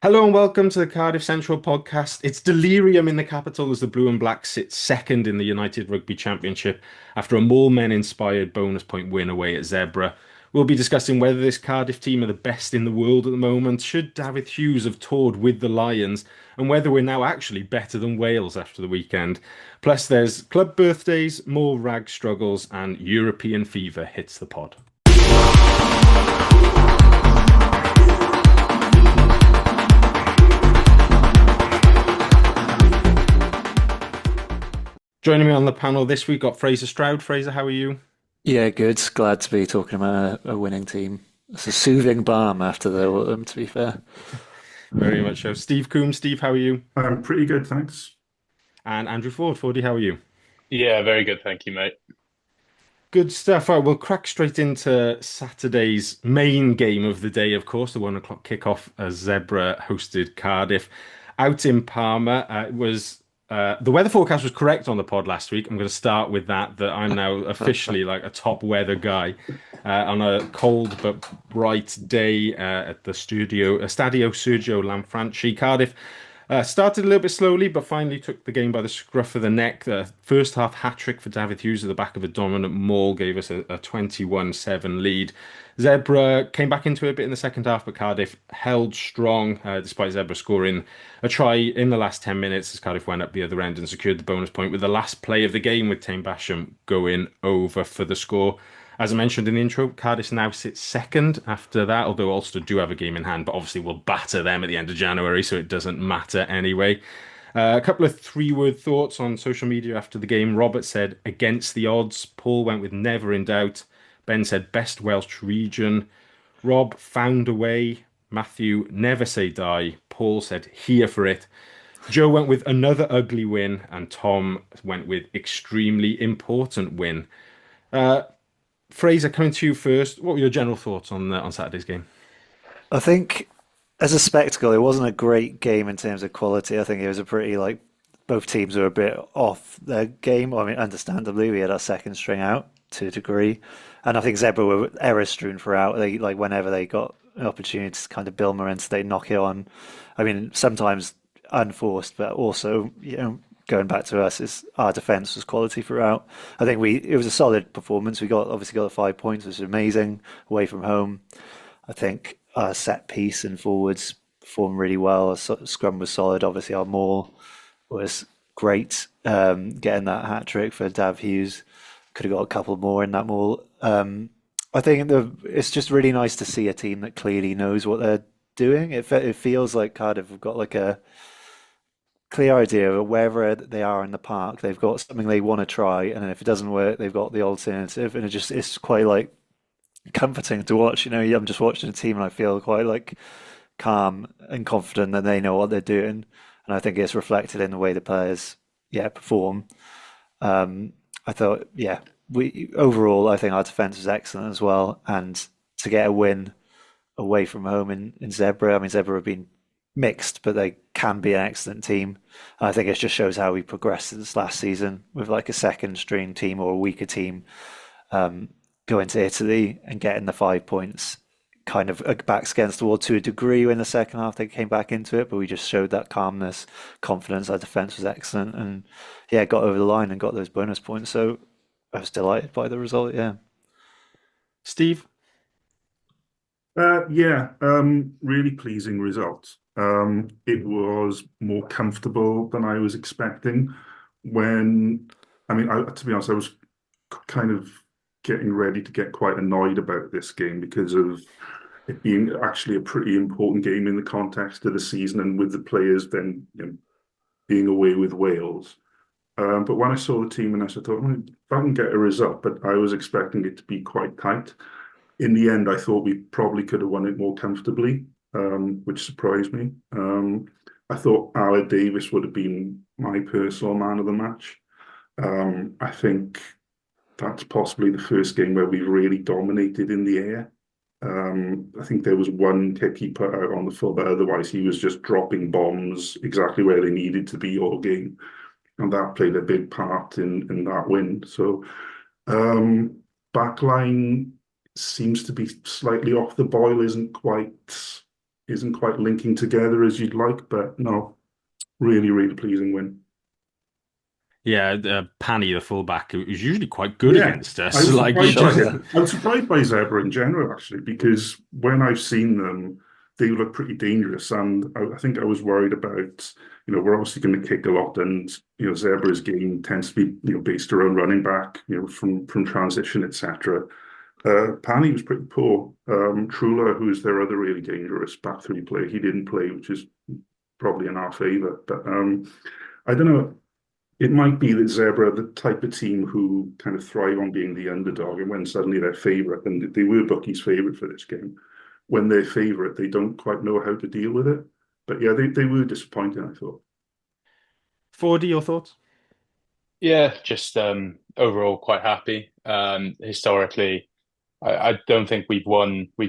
Hello and welcome to the Cardiff Central podcast. It's delirium in the capital as the Blue and Black sit second in the United Rugby Championship after a Maul men-inspired bonus point win away at Zebra. We'll be discussing whether this Cardiff team are the best in the world at the moment, should David Hughes have toured with the Lions, and whether we're now actually better than Wales after the weekend. Plus, there's club birthdays, more rag struggles, and European fever hits the pod. Joining me on the panel this week got Fraser Stroud. Fraser, how are you? Yeah, good. Glad to be talking about a winning team. It's a soothing balm after the autumn, to be fair. Very much so. Steve Coombs, Steve, how are you? I'm pretty good, thanks. And Andrew Ford. Fordy, how are you? Yeah, very good. Thank you, mate. Good stuff. All right, we'll crack straight into Saturday's main game of the day, of course, the 1 o'clock kickoff as Zebra hosted Cardiff out in Parma. It was the weather forecast was correct on the pod last week. I'm going to start with that I'm now officially like a top weather guy on a cold but bright day at the Stadio Sergio Lanfranchi, Cardiff. Started a little bit slowly, but finally took the game by the scruff of the neck. The first half hat trick for David Hughes at the back of a dominant Maul gave us a 21-7 lead. Zebra came back into it a bit in the second half, but Cardiff held strong despite Zebra scoring a try in the last 10 minutes as Cardiff went up the other end and secured the bonus point with the last play of the game with Tame Basham going over for the score. As I mentioned in the intro, Cardiff now sits second after that, although Ulster do have a game in hand, but obviously we'll batter them at the end of January, so it doesn't matter anyway. A couple of three-word thoughts on social media after the game. Robert said, against the odds. Paul went with never in doubt. Ben said, best Welsh region. Rob found a way. Matthew, never say die. Paul said, here for it. Joe went with another ugly win, and Tom went with extremely important win. Uh, Fraser, coming to you first. What were your general thoughts on Saturday's game? I think as a spectacle, it wasn't a great game in terms of quality. I think it was a pretty like both teams were a bit off their game. I mean, understandably, we had our second string out to a degree, and I think Zebra were error strewn throughout. They like whenever they got an opportunity to kind of build momentum, they knock it on. I mean, sometimes unforced, but also going back to us, is our defence was quality throughout. I think we it was a solid performance. We got the 5 points, which was amazing away from home. I think our set piece and forwards performed really well. Our scrum was solid. Obviously, our maul was great. Getting that hat trick for Dav Hughes, could have got a couple more in that maul. I think it's just really nice to see a team that clearly knows what they're doing. It feels like Cardiff have got like a clear idea of wherever they are in the park, they've got something they want to try, and then if it doesn't work, they've got the alternative, and it's quite like comforting to watch. I'm just watching a team and I feel quite like calm and confident that they know what they're doing, and I think it's reflected in the way the players, perform. I thought, we overall, I think our defense was excellent as well, and to get a win away from home in Zebra. I mean, Zebra have been mixed, but they can be an excellent team. And I think it just shows how we progressed this last season with like a second string team or a weaker team going to Italy and getting the 5 points kind of backs against the wall to a degree. In the second half they came back into it, but we just showed that calmness, confidence. Our defense was excellent, and got over the line and got those bonus points. So I was delighted by the result. Yeah. Steve? Really pleasing result. It was more comfortable than I was expecting. To be honest, I was kind of getting ready to get quite annoyed about this game because of it being actually a pretty important game in the context of the season and with the players then being away with Wales. But when I saw the team and I thought, if I can get a result, but I was expecting it to be quite tight. In the end, I thought we probably could have won it more comfortably, which surprised me. I thought Aled Davis would have been my personal man of the match. I think that's possibly the first game where we really dominated in the air. I think there was one kick he put out on the full, but otherwise he was just dropping bombs exactly where they needed to be all game. And that played a big part in that win. So backline seems to be slightly off the boil, isn't quite isn't quite linking together as you'd like. But no, really, really pleasing win. Yeah, Panny, the fullback, who is usually quite good Yeah, against I us. was Like he surprised by just, Sure. him. I was surprised by Zebra in general, actually, because when I've seen them, they look pretty dangerous. And I think I was worried about, we're obviously going to kick a lot, and Zebra's game tends to be, based around running back, from transition, etc. Pani was pretty poor. Trula, who's their other really dangerous back three player, he didn't play, which is probably in our favour. But I don't know. It might be that Zebra are the type of team who kind of thrive on being the underdog, and when suddenly they're favourite, and they were bookies' favourite for this game, when they're favourite, they don't quite know how to deal with it. But yeah, they were disappointing, I thought. 4D, your thoughts? Yeah, just overall quite happy. Historically, I don't think we've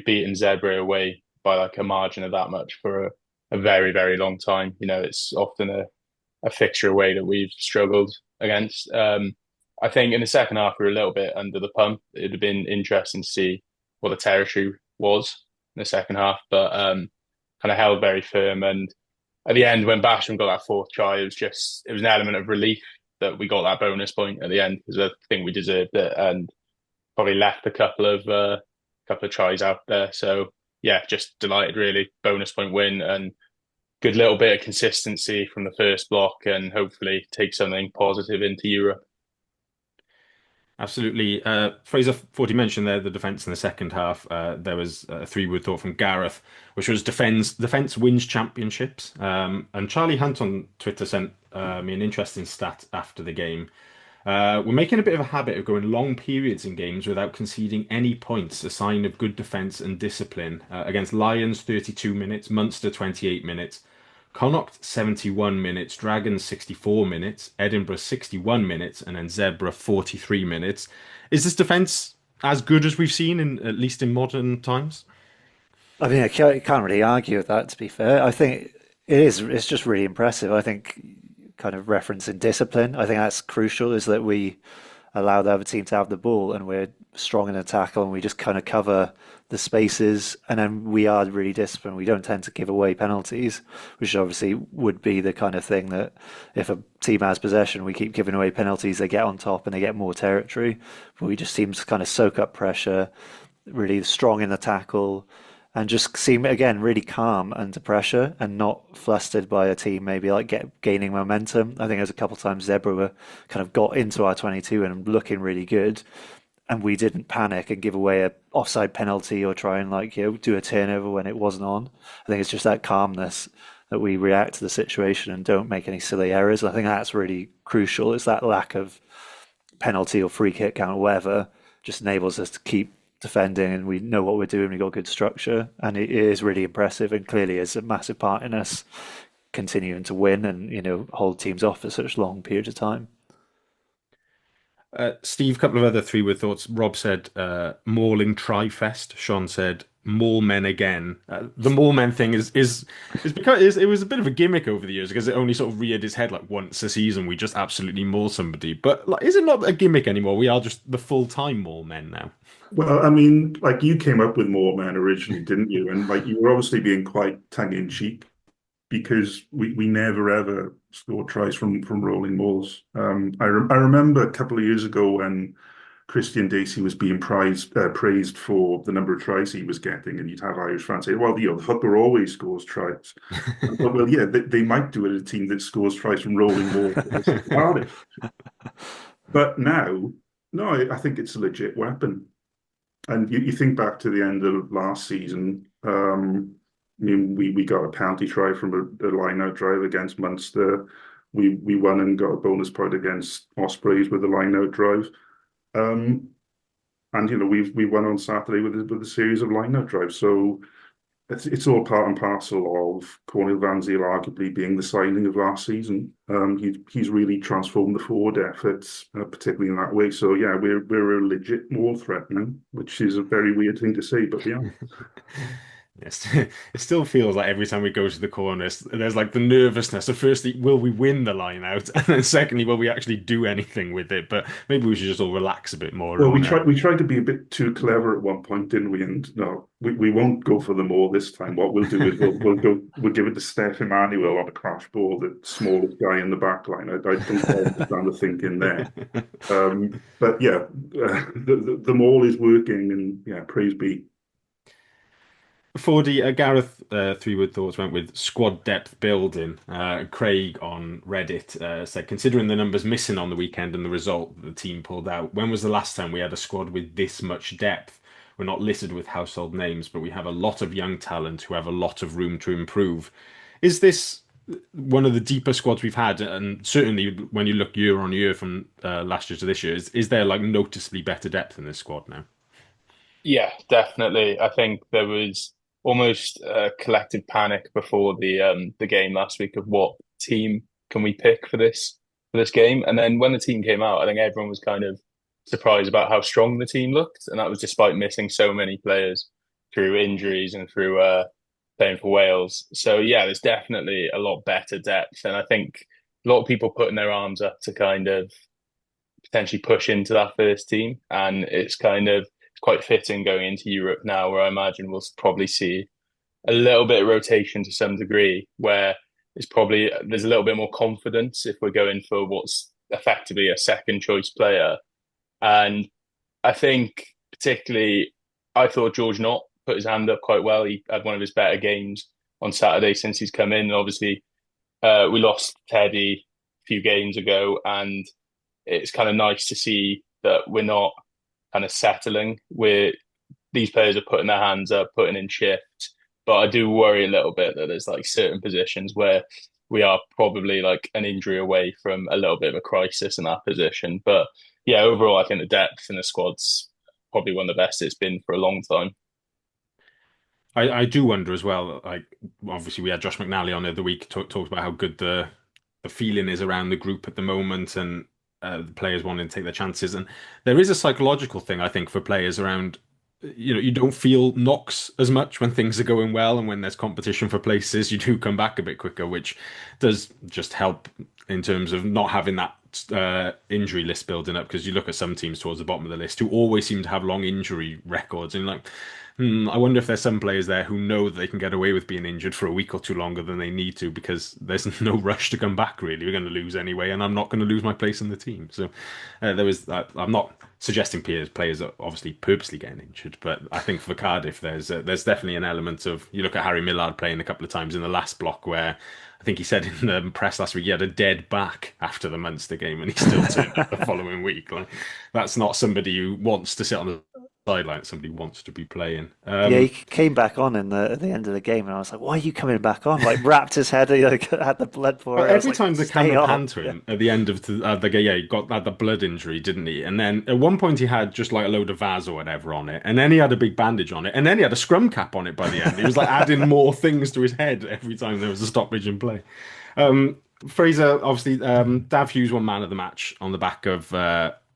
beaten Zebra away by like a margin of that much for a very, very long time. It's often a fixture away that we've struggled against. I think in the second half we were a little bit under the pump. It'd have been interesting to see what the territory was in the second half, but kind of held very firm. And at the end, when Basham got that fourth try, it was an element of relief that we got that bonus point at the end because I think we deserved it and probably left a couple of tries out there. So yeah, just delighted really. Bonus point win and good little bit of consistency from the first block and hopefully take something positive into Europe. Absolutely. Fraser, 40 mentioned there the defence in the second half. There was a three-word thought from Gareth, which was defence wins championships. And Charlie Hunt on Twitter sent me an interesting stat after the game. We're making a bit of a habit of going long periods in games without conceding any points, a sign of good defence and discipline. Against Lions, 32 minutes, Munster, 28 minutes, Connacht 71 minutes, Dragons 64 minutes, Edinburgh 61 minutes, and then Zebra 43 minutes. Is this defence as good as we've seen in at least in modern times? I mean, I can't really argue with that, to be fair. I think it is, it's just really impressive. I think kind of referencing discipline, I think that's crucial, is that we allow the other team to have the ball and we're strong in the tackle and we just kind of cover the spaces and then we are really disciplined. We don't tend to give away penalties, which obviously would be the kind of thing that if a team has possession, we keep giving away penalties, they get on top and they get more territory. But we just seem to kind of soak up pressure, really strong in the tackle, and just seem again really calm under pressure and not flustered by a team maybe like gaining momentum. I think there's a couple of times Zebra were kind of got into our 22 and looking really good, and we didn't panic and give away a offside penalty or try and do a turnover when it wasn't on. I think it's just that calmness that we react to the situation and don't make any silly errors. I think that's really crucial. It's that lack of penalty or free kick count or whatever just enables us to keep defending and we know what we're doing. We've got good structure and it is really impressive and clearly is a massive part in us continuing to win and hold teams off for such long periods of time. Steve, a couple of other three-word thoughts. Rob said mauling tri-fest. Sean said maul men again. The maul men thing is because it was a bit of a gimmick over the years because it only sort of reared its head like once a season. We just absolutely maul somebody. But like, is it not a gimmick anymore? We are just the full-time maul men now. Well, I mean, like you came up with more man originally, didn't you? And like you were obviously being quite tongue in cheek because we never ever scored tries from rolling balls. I remember a couple of years ago when Christian Dacey was being praised for the number of tries he was getting, and you'd have Irish fans say, "Well, the hooker always scores tries." I thought, well, yeah, they might do it at a team that scores tries from rolling balls, Cardiff. But now, no, I think it's a legit weapon. And you think back to the end of last season. I mean, we got a penalty try from a line out drive against Munster. We won and got a bonus point against Ospreys with a line out drive. Um, and we won on Saturday with a series of line out drives. So it's all part and parcel of Cornel Van Zyl arguably being the signing of last season. He's really transformed the forward efforts, particularly in that way. So yeah, we're a legit more threat now, which is a very weird thing to say, but yeah. Yes, it still feels like every time we go to the corners, there's like the nervousness of firstly, will we win the line out? And then secondly, will we actually do anything with it? But maybe we should just all relax a bit more Well, and we tried to be a bit too clever at one point, didn't we? And no, we won't go for them all this time. What we'll do is we'll give it to Steph Emmanuel on a crash ball, the smallest guy in the back line. I don't quite understand the thinking there. But yeah, the Maul is working, and yeah, praise be. For the Gareth three word thoughts went with squad depth building. Craig on Reddit said, considering the numbers missing on the weekend and the result that the team pulled out, when was the last time we had a squad with this much depth? We're not littered with household names, but we have a lot of young talent who have a lot of room to improve. Is this one of the deeper squads we've had? And certainly when you look year on year from last year to this year, is there like noticeably better depth in this squad now? Yeah, definitely. I think there was almost a collective panic before the game last week of what team can we pick for this game. And then when the team came out, I think everyone was kind of surprised about how strong the team looked, and that was despite missing so many players through injuries and through playing for Wales. So yeah, there's definitely a lot better depth, and I think a lot of people putting their arms up to kind of potentially push into that first team. And it's quite fitting going into Europe now, where I imagine we'll probably see a little bit of rotation to some degree, where it's probably there's a little bit more confidence if we're going for what's effectively a second choice player. And I think particularly, I thought George Knott put his hand up quite well. He had one of his better games on Saturday since he's come in. And obviously, we lost Teddy a few games ago, and it's kind of nice to see that we're not kind of settling. These players are putting their hands up, putting in shifts. But I do worry a little bit that there's like certain positions where we are probably like an injury away from a little bit of a crisis in that position. But yeah, overall, I think the depth in the squad's probably one of the best it's been for a long time. I do wonder as well. Like, obviously, we had Josh McNally on the other week talked about how good the feeling is around the group at the moment, and the players wanting to take their chances. And there is a psychological thing, I think, for players around. You don't feel knocks as much when things are going well, and when there's competition for places, you do come back a bit quicker, which does just help in terms of not having that injury list building up. Because you look at some teams towards the bottom of the list who always seem to have long injury records, and like, I wonder if there's some players there who know that they can get away with being injured for a week or two longer than they need to because there's no rush to come back, really. We're going to lose anyway, and I'm not going to lose my place in the team. So there was that. I'm not suggesting players are obviously purposely getting injured, but I think for Cardiff, there's definitely an element of you look at Harry Millard playing a couple of times in the last block where I think he said in the press last week he had a dead back after the Munster game, and he still turned up the following week. Like that's not somebody who wants to sit on the sideline. Somebody who wants to be playing. Yeah, he came back on in the at the end of the game, and I was like, "Why are you coming back on?" Like, wrapped his head, he like had the blood for Well, it. I was every like, time the "Stay camera on." panned to Yeah, him at the end of the game, yeah, he had the blood injury, didn't he? And then at one point he had just like a load of Vaz or whatever on it, and then he had a big bandage on it, and then he had a scrum cap on it by the end. He was like adding more things to his head every time there was a stoppage in play. Um, Fraser, obviously, Dav Hughes won man of the match on the back of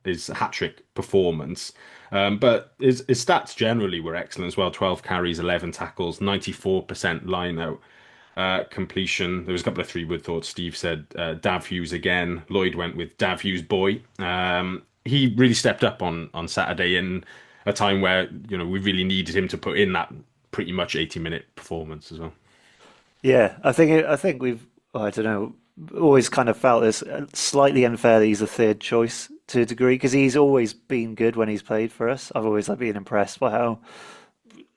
his hat trick performance. But his stats generally were excellent as well 12 carries, 11 tackles, 94% line out completion. There was a couple of three-word thoughts. Steve said Dav Hughes again. Lloyd went with Dav Hughes boy. He really stepped up on Saturday in a time where we really needed him to put in that pretty much 80-minute performance as well. yeah. I think we've I don't know always kind of felt this slightly unfair that he's a third choice to a degree because he's always been good when he's played for us. I've always like been impressed by how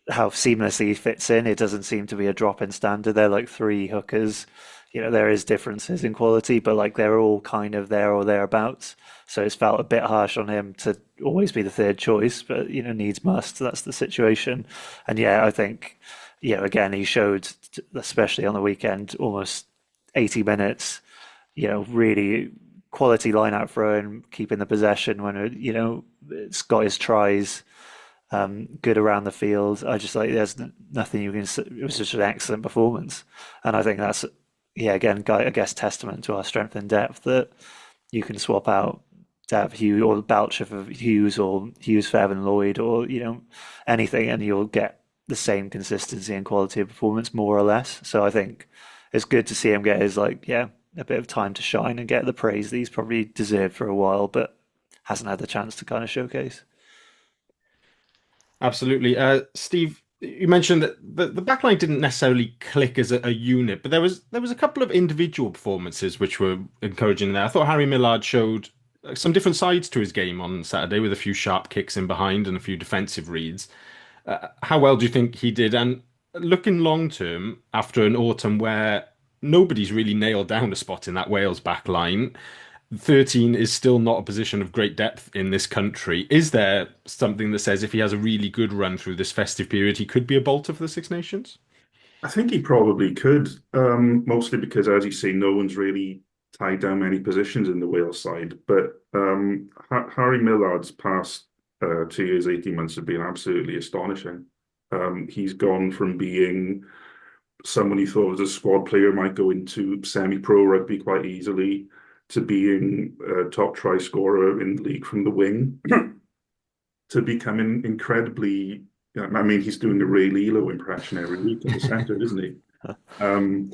seamlessly he fits in. It doesn't seem to be a drop in standard. They're like three hookers. There is differences in quality, but like they're all kind of there or thereabouts. So it's felt a bit harsh on him to always be the third choice, but needs must. That's the situation. And yeah, I think, again, he showed, especially on the weekend, almost 80 minutes, really quality line out throwing, keeping the possession when it's got his tries good around the field. I just like there's nothing you can. It was just an excellent performance, and I think that's yeah again, I guess testament to our strength and depth that you can swap out Dav Hughes or Belcher for Hughes or Hughes for Evan Lloyd or anything, and you'll get the same consistency and quality of performance, more or less. So I think it's good to see him get his a bit of time to shine and get the praise that he's probably deserved for a while, but hasn't had the chance to kind of showcase. Absolutely. Steve, you mentioned that the backline didn't necessarily click as a unit, but there was a couple of individual performances which were encouraging there. I thought Harry Millard showed some different sides to his game on Saturday with a few sharp kicks in behind and a few defensive reads. How well do you think he did? And looking long term, after an autumn where nobody's really nailed down a spot in that Wales back line, 13 is still not a position of great depth in this country. Is there something that says if he has a really good run through this festive period, he could be a bolter for the Six Nations? I think he probably could, mostly because, as you say, no one's really tied down many positions in the Wales side. But Harry Millard's past 2 years, 18 months have been absolutely astonishing. He's gone from being someone you thought was a squad player might go into semi-pro rugby quite easily to being a top try scorer in the league from the wing to becoming incredibly. I mean, he's doing a Ray Lilo impression every week at the centre, isn't he? Um,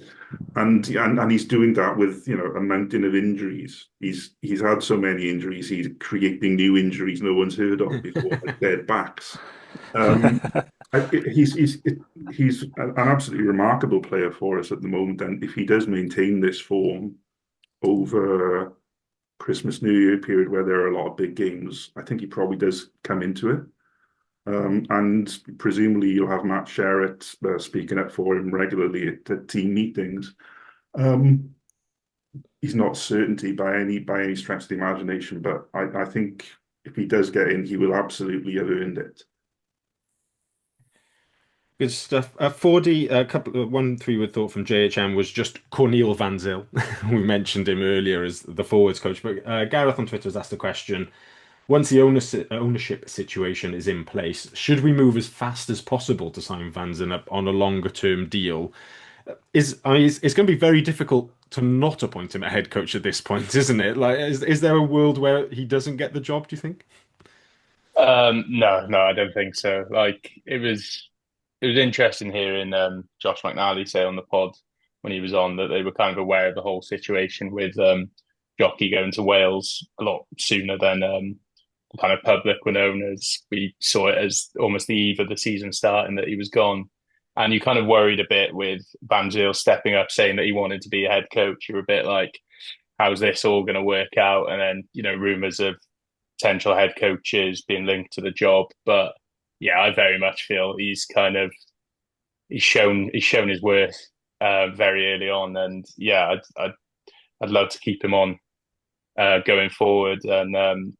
and he's doing that with a mountain of injuries. He's had so many injuries. He's creating new injuries no one's heard of before, like dead backs. Um, he's an absolutely remarkable player for us at the moment, and if he does maintain this form over Christmas New Year period where there are a lot of big games, I think he probably does come into it. And presumably you'll have Matt Sherratt speaking up for him regularly at team meetings. Um, he's not certainty by any stretch of the imagination, but I think if he does get in, he will absolutely have earned it. Good stuff. 4D, a couple of one three-word thought from JHM was just Cornel Van Zyl. We mentioned him earlier as the forwards coach, but Gareth on Twitter has asked the question: once the ownership situation is in place, should we move as fast as possible to sign Van Zyl up on a longer-term deal? It's going to be very difficult to not appoint him a head coach at this point, isn't it? Like, is there a world where he doesn't get the job, do you think? No, no, I don't think so. Like it was interesting hearing Josh McNally say on the pod when he was on that they were kind of aware of the whole situation with Jockey going to Wales a lot sooner than the kind of public were known as. We saw it as almost the eve of the season starting that he was gone. And you kind of worried a bit with Van Zyl stepping up saying that he wanted to be a head coach. You're a bit like, how's this all going to work out? And then, rumours of potential head coaches being linked to the job. But yeah, I very much feel he's shown his worth very early on, and yeah, I'd love to keep him on going forward. And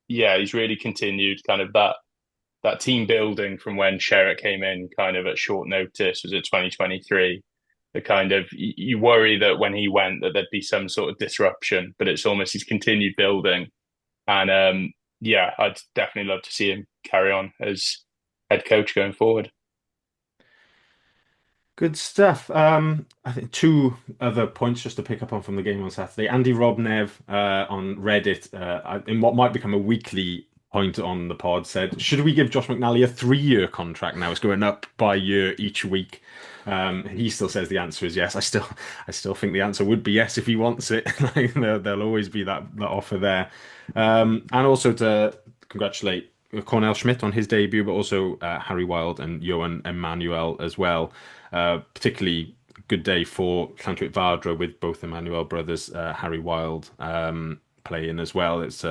yeah, he's really continued kind of that team building from when Sherritt came in, kind of at short notice. Was it 2023? The kind of you worry that when he went that there'd be some sort of disruption, but it's almost he's continued building. And yeah, I'd definitely love to see him carry on as head coach going forward. Good stuff. I think two other points just to pick up on from the game on Saturday. Andy Robnev on Reddit, in what might become a weekly point on the pod, said, "Should we give Josh McNally a 3-year contract now? It's going up by year each week." He still says the answer is yes. I still think the answer would be yes if he wants it. Like, there'll always be that offer there. And also to congratulate Cornell Schmidt on his debut, but also Harry Wild and Johan Emmanuel as well. Particularly good day for Llantwit Vardra with both Emmanuel brothers, Harry Wild playing as well. It's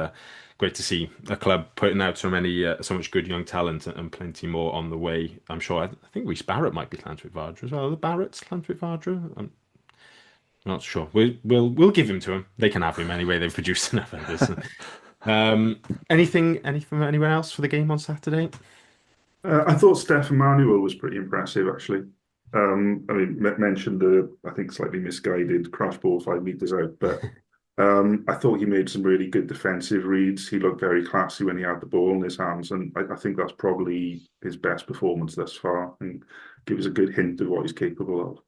great to see a club putting out so much good young talent and plenty more on the way. I'm sure. I think Reece Barrett might be Llantwit Vardra as well. The Barretts Llantwit Vardra. I'm not sure. We'll give him to him. They can have him anyway. They've produced enough others. Anything from anyone else for the game on Saturday? I thought Steph Manuel was pretty impressive, actually. I mean, mentioned the, I think, slightly misguided crash ball 5 meters out, but I thought he made some really good defensive reads. He looked very classy when he had the ball in his hands, and I think that's probably his best performance thus far, and gives a good hint of what he's capable of.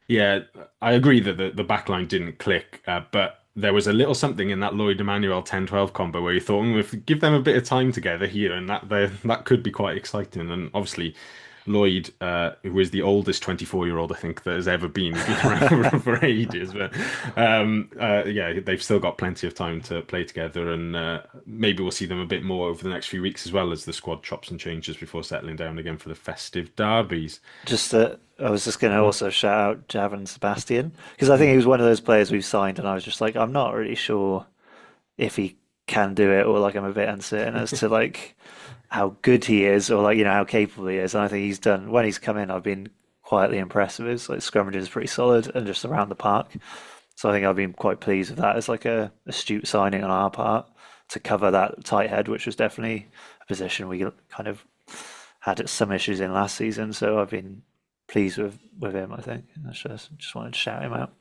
Yeah, I agree that the back line didn't click, but there was a little something in that Lloyd Emmanuel 10-12 combo where you thought, if we give them a bit of time together here, and that could be quite exciting. And obviously, Lloyd, who is the oldest 24-year-old I think that has ever been around for ages, but yeah, they've still got plenty of time to play together, and maybe we'll see them a bit more over the next few weeks as well as the squad chops and changes before settling down again for the festive derbies. Just I was just going to Mm, also shout out Javan Sebastian because I think he was one of those players we've signed, and I was just like, I'm not really sure if he can do it, or like I'm a bit uncertain as to like how good he is, or like how capable he is. And I think he's done when he's come in. I've been quietly impressed with his like scrummages is pretty solid and just around the park. So I think I've been quite pleased with that as like a astute signing on our part to cover that tight head, which was definitely a position we kind of had some issues in last season. So I've been pleased with him. I think I just wanted to shout him out.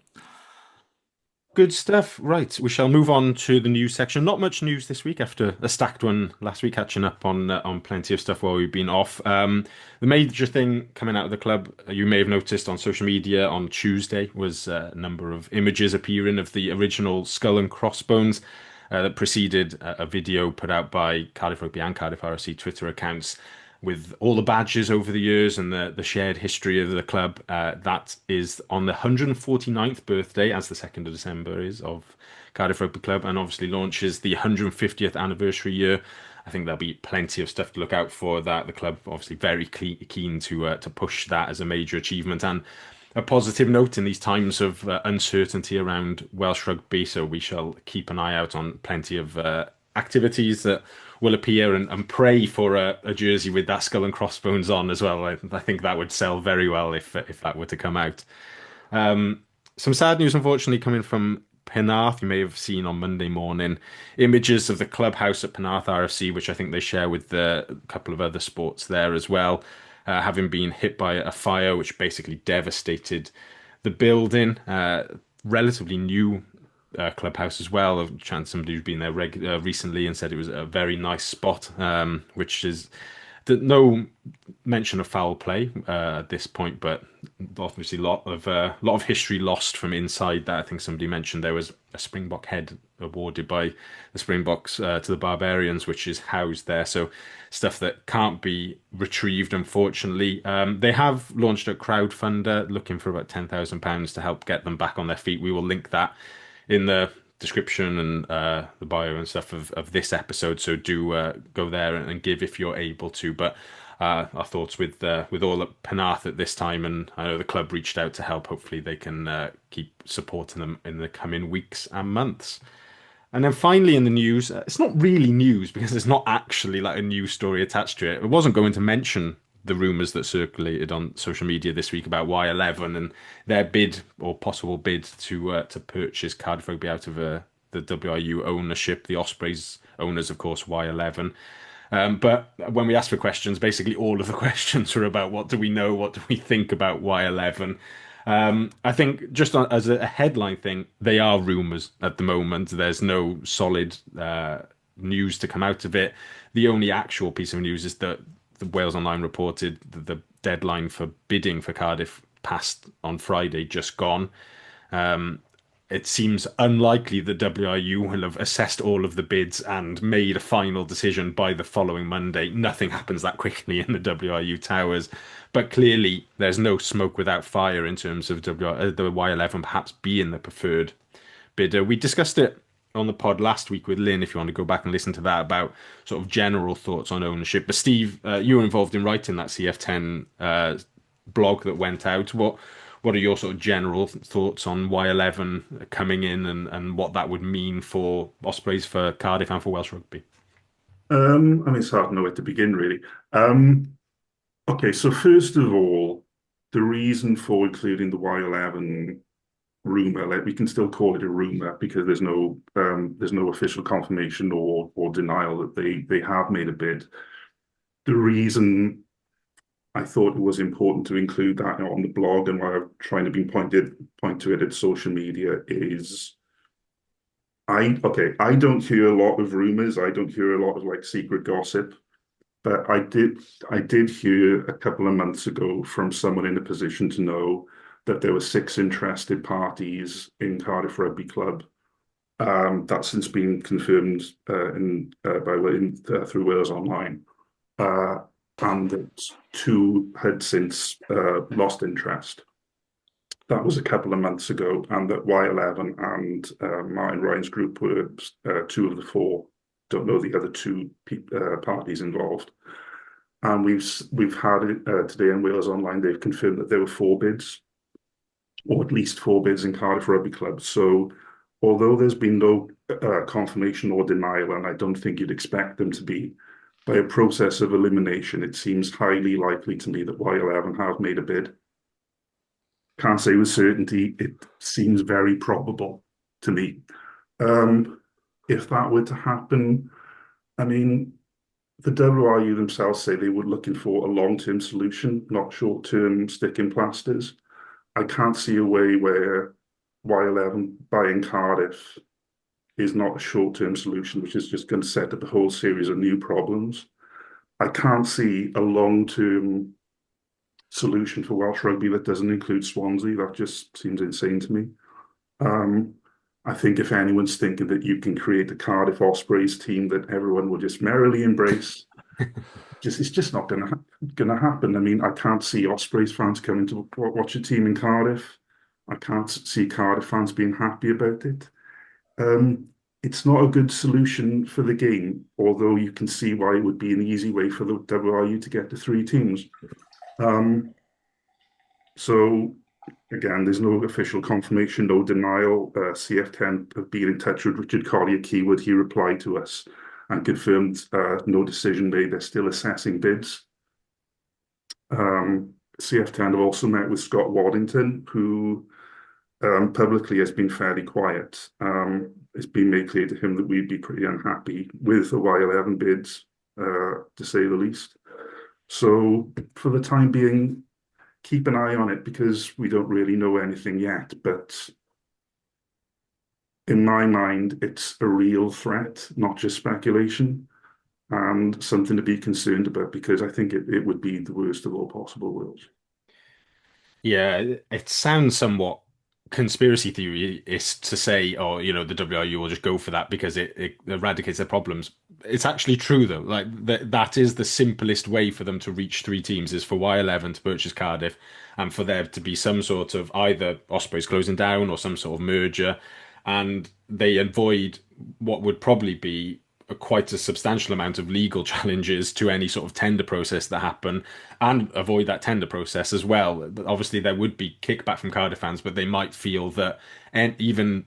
Good stuff. Right, we shall move on to the news section. Not much news this week after a stacked one last week, catching up on plenty of stuff while we've been off. The major thing coming out of the club, you may have noticed on social media on Tuesday, was a number of images appearing of the original skull and crossbones that preceded a video put out by Cardiff Rugby and Cardiff RFC Twitter accounts with all the badges over the years and the shared history of the club. That is on the 149th birthday, as the 2nd of December is, of Cardiff Rugby Club, and obviously launches the 150th anniversary year. I think there'll be plenty of stuff to look out for that. The club obviously very keen to push that as a major achievement and a positive note in these times of uncertainty around Welsh rugby. So we shall keep an eye out on plenty of activities that will appear and pray for a jersey with that skull and crossbones on as well. I think that would sell very well if that were to come out. Some sad news, unfortunately, coming from Penarth. You may have seen on Monday morning images of the clubhouse at Penarth RFC, which I think they share with a couple of other sports there as well, having been hit by a fire which basically devastated the building. Relatively new clubhouse as well. I've chatted to somebody who's been there recently and said it was a very nice spot, which is no mention of foul play at this point, but obviously a lot of history lost from inside that. I think somebody mentioned there was a Springbok head awarded by the Springboks to the Barbarians, which is housed there. So stuff that can't be retrieved, unfortunately. They have launched a crowdfunder looking for about £10,000 to help get them back on their feet. We will link that in the description and the bio and stuff of this episode. So do go there and give if you're able to. But our thoughts with all at Penarth at this time, and I know the club reached out to help. Hopefully they can keep supporting them in the coming weeks and months. And then finally in the news, it's not really news because there's not actually like a news story attached to it. I wasn't going to mention the rumours that circulated on social media this week about Y11 and their bid or possible bid to purchase Cardiff Rugby out of the WRU ownership. The Ospreys owners, of course, Y11. But when we asked for questions, basically all of the questions were about what do we know, what do we think about Y11. I think just as a headline thing, they are rumours at the moment. There's no solid news to come out of it. The only actual piece of news is that the Wales Online reported that the deadline for bidding for Cardiff passed on Friday, just gone. It seems unlikely that WRU will have assessed all of the bids and made a final decision by the following Monday. Nothing happens that quickly in the WRU towers. But clearly, there's no smoke without fire in terms of the Y11 perhaps being the preferred bidder. We discussed it on the pod last week with Lynn, if you want to go back and listen to that, about sort of general thoughts on ownership. But Steve, you were involved in writing that CF10 blog that went out. What are your sort of general thoughts on Y11 coming in and what that would mean for Ospreys, for Cardiff, and for Welsh Rugby? I mean, it's hard to know where to begin, really. Okay, so first of all, the reason for including the Y11 rumor, like we can still call it a rumor because there's no official confirmation or denial that they have made a bid. The reason I thought it was important to include that on the blog and why I'm trying to point to it at social media is I don't hear a lot of rumors. I don't hear a lot of like secret gossip. But I did hear a couple of months ago from someone in a position to know that there were 6 interested parties in Cardiff Rugby Club That's since been confirmed through Wales Online, uh, and that two had since lost interest. That was a couple of months ago, and that Y11 and Martin Ryan's group were two of the four. Don't know the other two parties involved. And we've had it today in Wales Online. They've confirmed that there were four bids, or at least four bids in Cardiff Rugby Club. So, although there's been no confirmation or denial, and I don't think you'd expect them to be, by a process of elimination, it seems highly likely to me that Y11 have made a bid. Can't say with certainty. It seems very probable to me. Um, if that were to happen, I mean, the WRU themselves say they were looking for a long-term solution, not short-term stick-in plasters. I can't see a way where Y11 buying Cardiff is not a short-term solution, which is just going to set up a whole series of new problems. I can't see a long-term solution for Welsh rugby that doesn't include Swansea. That just seems insane to me. Um, I think if anyone's thinking that you can create a Cardiff Ospreys team that everyone will just merrily embrace, it's just not gonna happen. I mean, I can't see Ospreys fans coming to watch a team in Cardiff. I can't see Cardiff fans being happy about it. Um, it's not a good solution for the game, although you can see why it would be an easy way for the WRU to get to three teams. Um, so again, there's no official confirmation, no denial. CF10 have been in touch with Richard Collier Keywood. He replied to us and confirmed no decision made. They're still assessing bids. CF10 have also met with Scott Waddington, who publicly has been fairly quiet. It's been made clear to him that we'd be pretty unhappy with the Y11 bids, to say the least. So for the time being, keep an eye on it because we don't really know anything yet. But in my mind, it's a real threat, not just speculation, and something to be concerned about because I think it would be the worst of all possible worlds. Yeah, it sounds somewhat conspiracy theory is to say, oh, the WRU will just go for that because it eradicates their problems. It's actually true though. Like that is the simplest way for them to reach three teams is for Y11 to purchase Cardiff and for there to be some sort of either Ospreys closing down or some sort of merger, and they avoid what would probably be quite a substantial amount of legal challenges to any sort of tender process that happen and avoid that tender process as well. Obviously, there would be kickback from Cardiff fans, but they might feel that and even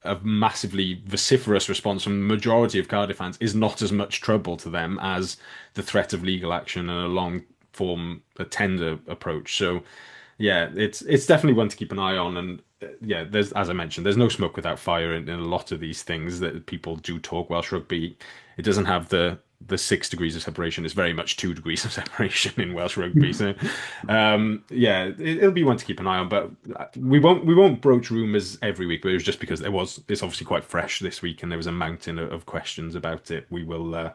a massively vociferous response from the majority of Cardiff fans is not as much trouble to them as the threat of legal action and a long form a tender approach. So yeah, it's definitely one to keep an eye on. And yeah, there's as I mentioned, there's no smoke without fire in a lot of these things that people do talk Welsh rugby. It doesn't have the 6 degrees of separation. It's very much 2 degrees of separation in Welsh rugby. So yeah, it'll be one to keep an eye on. But we won't broach rumours every week. But it was just because it's obviously quite fresh this week, and there was a mountain of questions about it. We will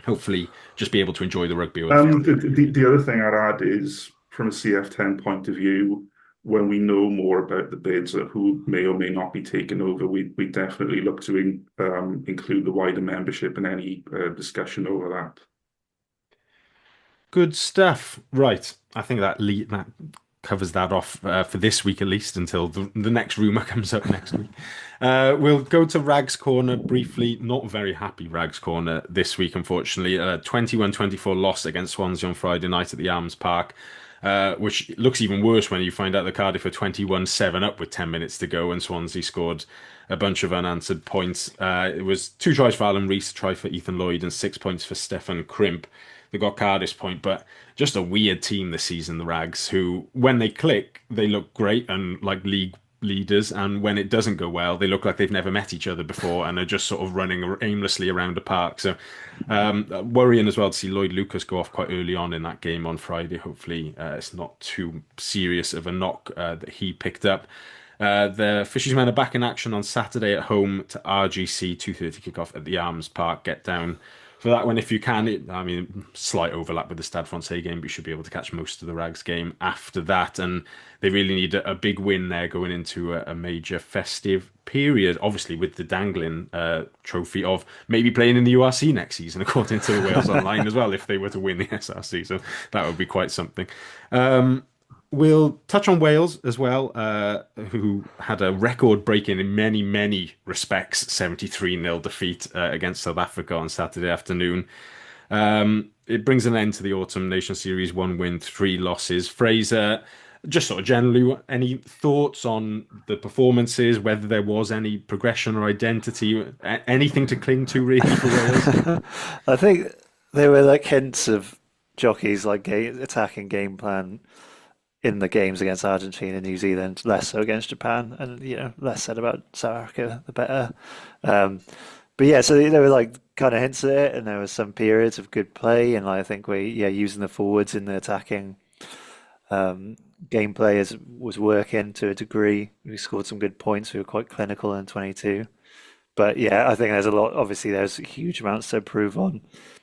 hopefully just be able to enjoy the rugby with. The other thing I'd add is from a CF10 point of view, when we know more about the bids of who may or may not be taken over, we definitely look to include the wider membership in any discussion over that. Good stuff. Right. I think that covers that off for this week at least until the next rumor comes up next week. We'll go to Rags Corner briefly. Not very happy Rags Corner this week, unfortunately. 21-24 loss against Swansea on Friday night at the Arms Park. Which looks even worse when you find out that Cardiff were 21-7 up with 10 minutes to go and Swansea scored a bunch of unanswered points. It was 2 tries for Alan Rees, a try for Ethan Lloyd, and 6 points for Stefan Crimp. They got Cardiff's point, but just a weird team this season, the Rags, who, when they click, they look great and like league leaders, and when it doesn't go well, they look like they've never met each other before and are just sort of running aimlessly around a park. So worrying as well to see Lloyd Lucas go off quite early on in that game on Friday. Hopefully it's not too serious of a knock that he picked up. The Fishes men are back in action on Saturday at home to RGC 2:30 kickoff at the Arms Park. Get down for that one if you can. I mean, slight overlap with the Stade Francais game, but you should be able to catch most of the Rags game after that. And they really need a big win there going into a major festive period. Obviously, with the dangling trophy of maybe playing in the URC next season, according to the Wales Online as well, if they were to win the SRC. So that would be quite something. We'll touch on Wales as well, who had a record breaking in many, many respects 73-0 defeat against South Africa on Saturday afternoon. It brings an end to the Autumn Nation Series, 1 win, 3 losses. Fraser, just sort of generally, any thoughts on the performances, whether there was any progression or identity, anything to cling to really for Wales? I think there were like hints of jockeys like attacking game plan in the games against Argentina and New Zealand, less so against Japan, and less said about South Africa, the better. Um, but yeah, so there were like kind of hints at it, and there was some periods of good play, and I think using the forwards in the attacking gameplay was working to a degree. We scored some good points. We were quite clinical in 22. But yeah, I think there's a lot. Obviously, there's huge amounts to improve on.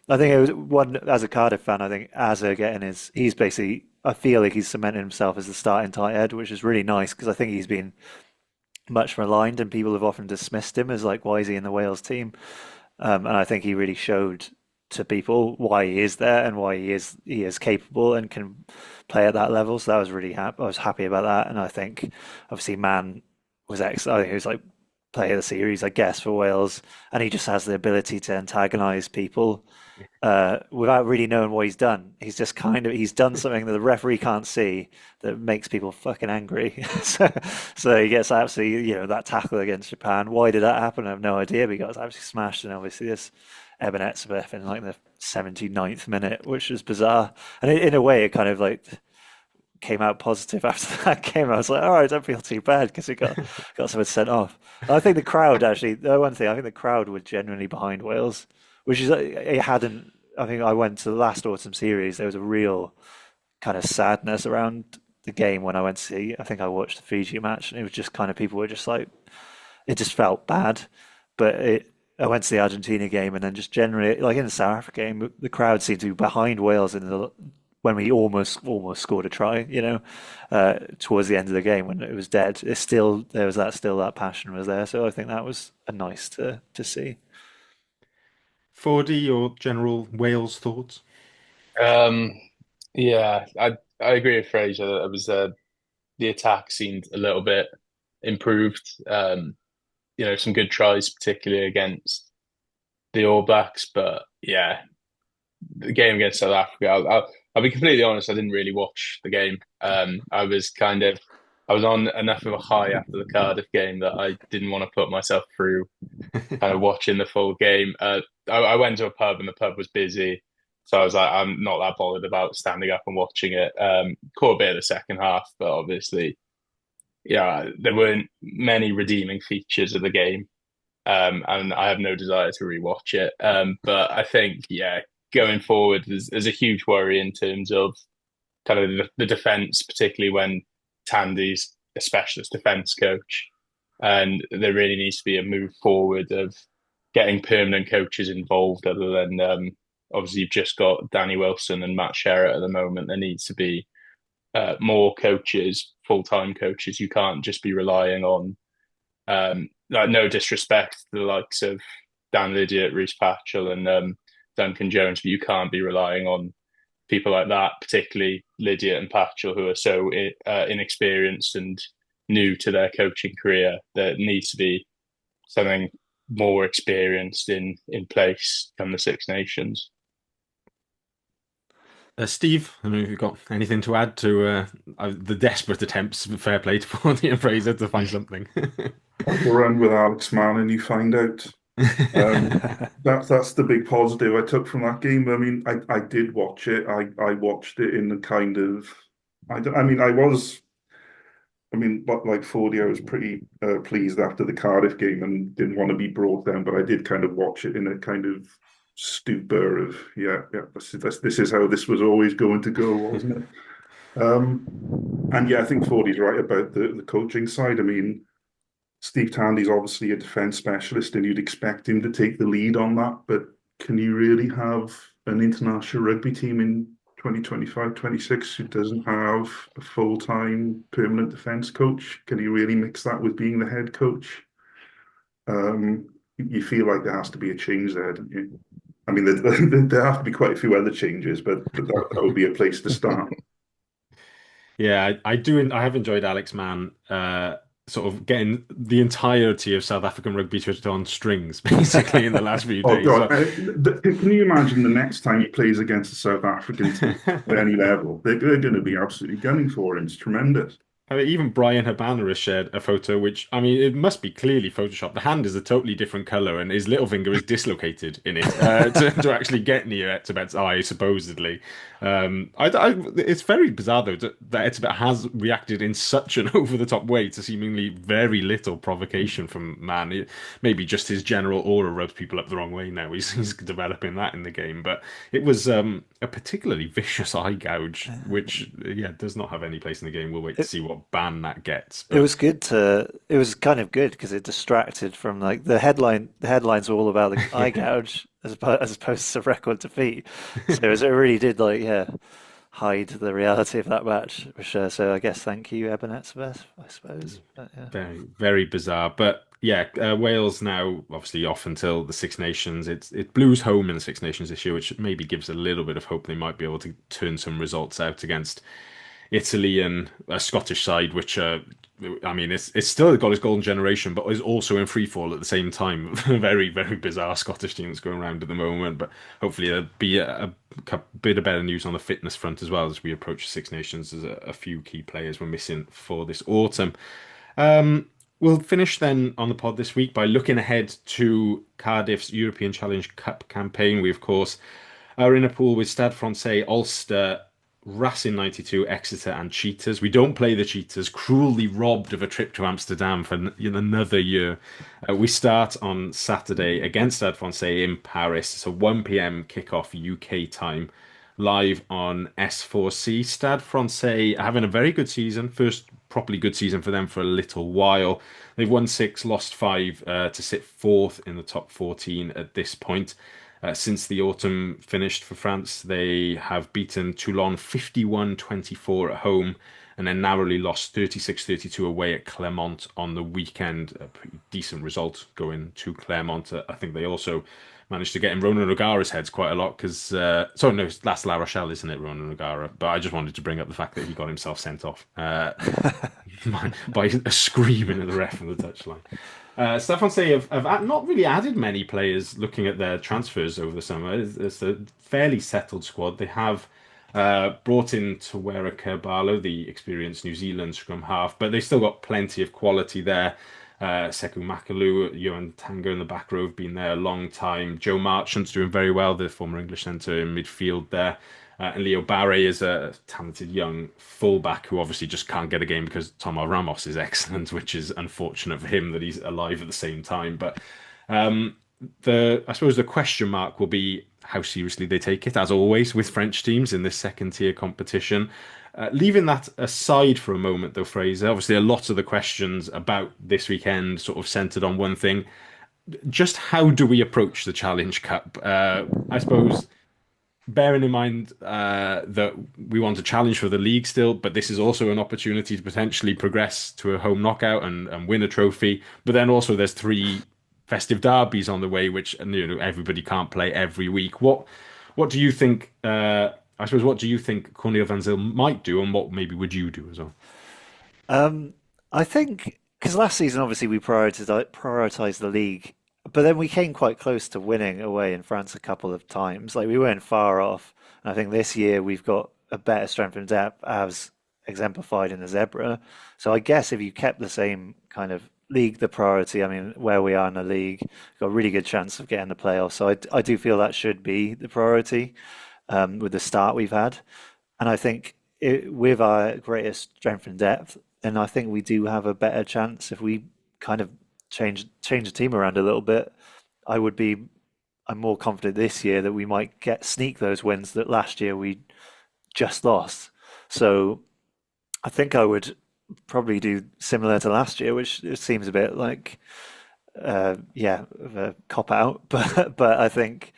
I think it was one as a Cardiff fan. I think Azza getting he's basically. I feel like he's cemented himself as the starting tight head, which is really nice because I think he's been much maligned and people have often dismissed him as like, why is he in the Wales team? And I think he really showed to people why he is there and why he is capable and can play at that level. So that was really happy. I was happy about that, and I think obviously Man was excellent. I think he was like player of the series, I guess, for Wales, and he just has the ability to antagonise people without really knowing what he's done. He's done something that the referee can't see that makes people fucking angry. so he gets absolutely, that tackle against Japan. Why did that happen? I have no idea. But he got absolutely smashed, and obviously this Eben Etzebeth in like the 79th minute, which was bizarre. And in a way, it kind of like came out positive after that game. I was like, all right, I don't feel too bad because it got someone sent off. I think the crowd actually, the one thing, I think the crowd were genuinely behind Wales, which is it hadn't. I think I went to the last autumn series. There was a real kind of sadness around the game when I went to see. I think I watched the Fiji match, and it was just kind of people were just like, it just felt bad. But I went to the Argentina game, and then just generally, like in the South Africa game, the crowd seemed to be behind Wales in the when we almost scored a try, towards the end of the game when it was dead. There was that passion was there. So I think that was a nice to see. Fordy, your general Wales thoughts? Um, yeah, I agree with Fraser. That it was the attack seemed a little bit improved. Some good tries, particularly against the All Blacks. But yeah, the game against South Africa, I'll be completely honest. I didn't really watch the game. I was on enough of a high after the Cardiff game that I didn't want to put myself through kind of watching the full game. I went to a pub and the pub was busy, so I was like, I'm not that bothered about standing up and watching it. Caught a bit of the second half, but obviously, yeah, there weren't many redeeming features of the game, and I have no desire to rewatch it. But I think, yeah, going forward, there's a huge worry in terms of kind of the defense, particularly when Tandy's a specialist defense coach, and there really needs to be a move forward of getting permanent coaches involved, other than obviously you've just got Danny Wilson and Matt Sherratt at the moment. There needs to be more coaches, full-time coaches. You can't just be relying on, like, no disrespect to the likes of Dan Lydiate, Reece Patchell, and Duncan Jones, but you can't be relying on people like that, particularly Lydiate and Patchell, who are so inexperienced and new to their coaching career. There needs to be something more experienced in place than the Six Nations. Steve, I don't know if you've got anything to add to the desperate attempts, fair play to Fordy and Fraser, to find something. Have a run with Alex Mann and you find out. That's the big positive I took from that game. I mean, I did watch it. I watched it in the kind of I mean like Fordy, I was pretty pleased after the Cardiff game and didn't want to be brought down, but I did kind of watch it in a kind of stupor of this is how this was always going to go, wasn't it? And yeah, I think Fordy's right about the coaching side. I mean, Steve Tandy's obviously a defence specialist, and you'd expect him to take the lead on that. But can you really have an international rugby team in 2025, 26 who doesn't have a full-time permanent defence coach? Can you really mix that with being the head coach? You feel like there has to be a change there, don't you? I mean, there have to be quite a few other changes, but that would be a place to start. Yeah, I do. I have enjoyed Alex Mann, sort of getting the entirety of South African rugby Twitter on strings, basically, in the last few Oh days. God, can you imagine the next time he plays against a South African team at any level? They're going to be absolutely gunning for him. It's tremendous. I mean, even Brian Habana has shared a photo, which, I mean, it must be clearly Photoshopped. The hand is a totally different color, and his little finger is dislocated in it to actually get near Etzebet's eye, supposedly. It's very bizarre, though, that Etzebet has reacted in such an over-the-top way to seemingly very little provocation from Man. Maybe just his general aura rubs people up the wrong way now. He's developing that in the game, but it was a particularly vicious eye gouge, which, yeah, does not have any place in the game. We'll wait to It, see what ban that gets. it But was good to. It was kind of good because it distracted from like the headline. The headlines were all about the eye gouge as opposed to record defeat. So it really did like hide the reality of that match for sure. So I guess thank you, Ebenezer, I suppose. But yeah. very, very bizarre. But yeah, Wales now obviously off until the Six Nations. It Blues home in the Six Nations this year, which maybe gives a little bit of hope they might be able to turn some results out against Italy and a Scottish side, which I mean, it's still got its golden generation, but is also in free fall at the same time. Very, very bizarre Scottish team that's going around at the moment. But hopefully there'll be a bit of better news on the fitness front as well as we approach Six Nations. There's a few key players we're missing for this autumn. Um, we'll finish then on the pod this week by looking ahead to Cardiff's European Challenge Cup campaign. We, of course, are in a pool with Stade Francais, Ulster, Racing 92, Exeter, and Cheetahs. We don't play the Cheetahs, cruelly robbed of a trip to Amsterdam for another year. We start on Saturday against Stade Francais in Paris. It's a 1 p.m. kickoff UK time, live on S4C. Stade Francais are having a very good season, first properly good season for them for a little while. They've won six, lost five to sit fourth in the top 14 at this point. Since the autumn finished for France, they have beaten Toulon 51-24 at home and then narrowly lost 36-32 away at Clermont on the weekend. A pretty decent result going to Clermont. I think they also managed to get in Ronan O'Gara's heads quite a lot because, sorry, no, that's La Rochelle, isn't it, Ronan O'Gara? But I just wanted to bring up the fact that he got himself sent off by screaming at the ref on the touchline. Stefan say have not really added many players looking at their transfers over the summer. It's a fairly settled squad. They have brought in Tawera Kerbalo, the experienced New Zealand scrum half, but they still got plenty of quality there. Sekou Makalu, Johan Tango in the back row have been there a long time. Joe Marchant's doing very well, the former English centre in midfield there. And Leo Barre is a talented young fullback who obviously just can't get a game because Tomo Ramos is excellent, which is unfortunate for him that he's alive at the same time. But I suppose the question mark will be how seriously they take it, as always with French teams in this second tier competition. Leaving that aside for a moment, though, Fraser, obviously a lot of the questions about this weekend sort of centered on one thing. Just how do we approach the Challenge Cup? I suppose bearing in mind that we want a challenge for the league still, but this is also an opportunity to potentially progress to a home knockout and win a trophy. But then also there's three festive derbies on the way, which everybody can't play every week. What do you think? I suppose what do you think Cornel van Zyl might do, and what maybe would you do as well? I think because last season obviously we prioritized the league, but then we came quite close to winning away in France a couple of times. Like we weren't far off. And I think this year we've got a better strength and depth as exemplified in the Zebra. So I guess if you kept the same kind of league the priority, I mean where we are in the league, got a really good chance of getting the playoffs. So I do feel that should be the priority with the start we've had. And I think with our greatest strength and depth, and I think we do have a better chance if we kind of change the team around a little bit. I would be I'm more confident this year that we might get sneak those wins that last year we just lost. So I think I would probably do similar to last year, which it seems a bit like of a cop out, but I think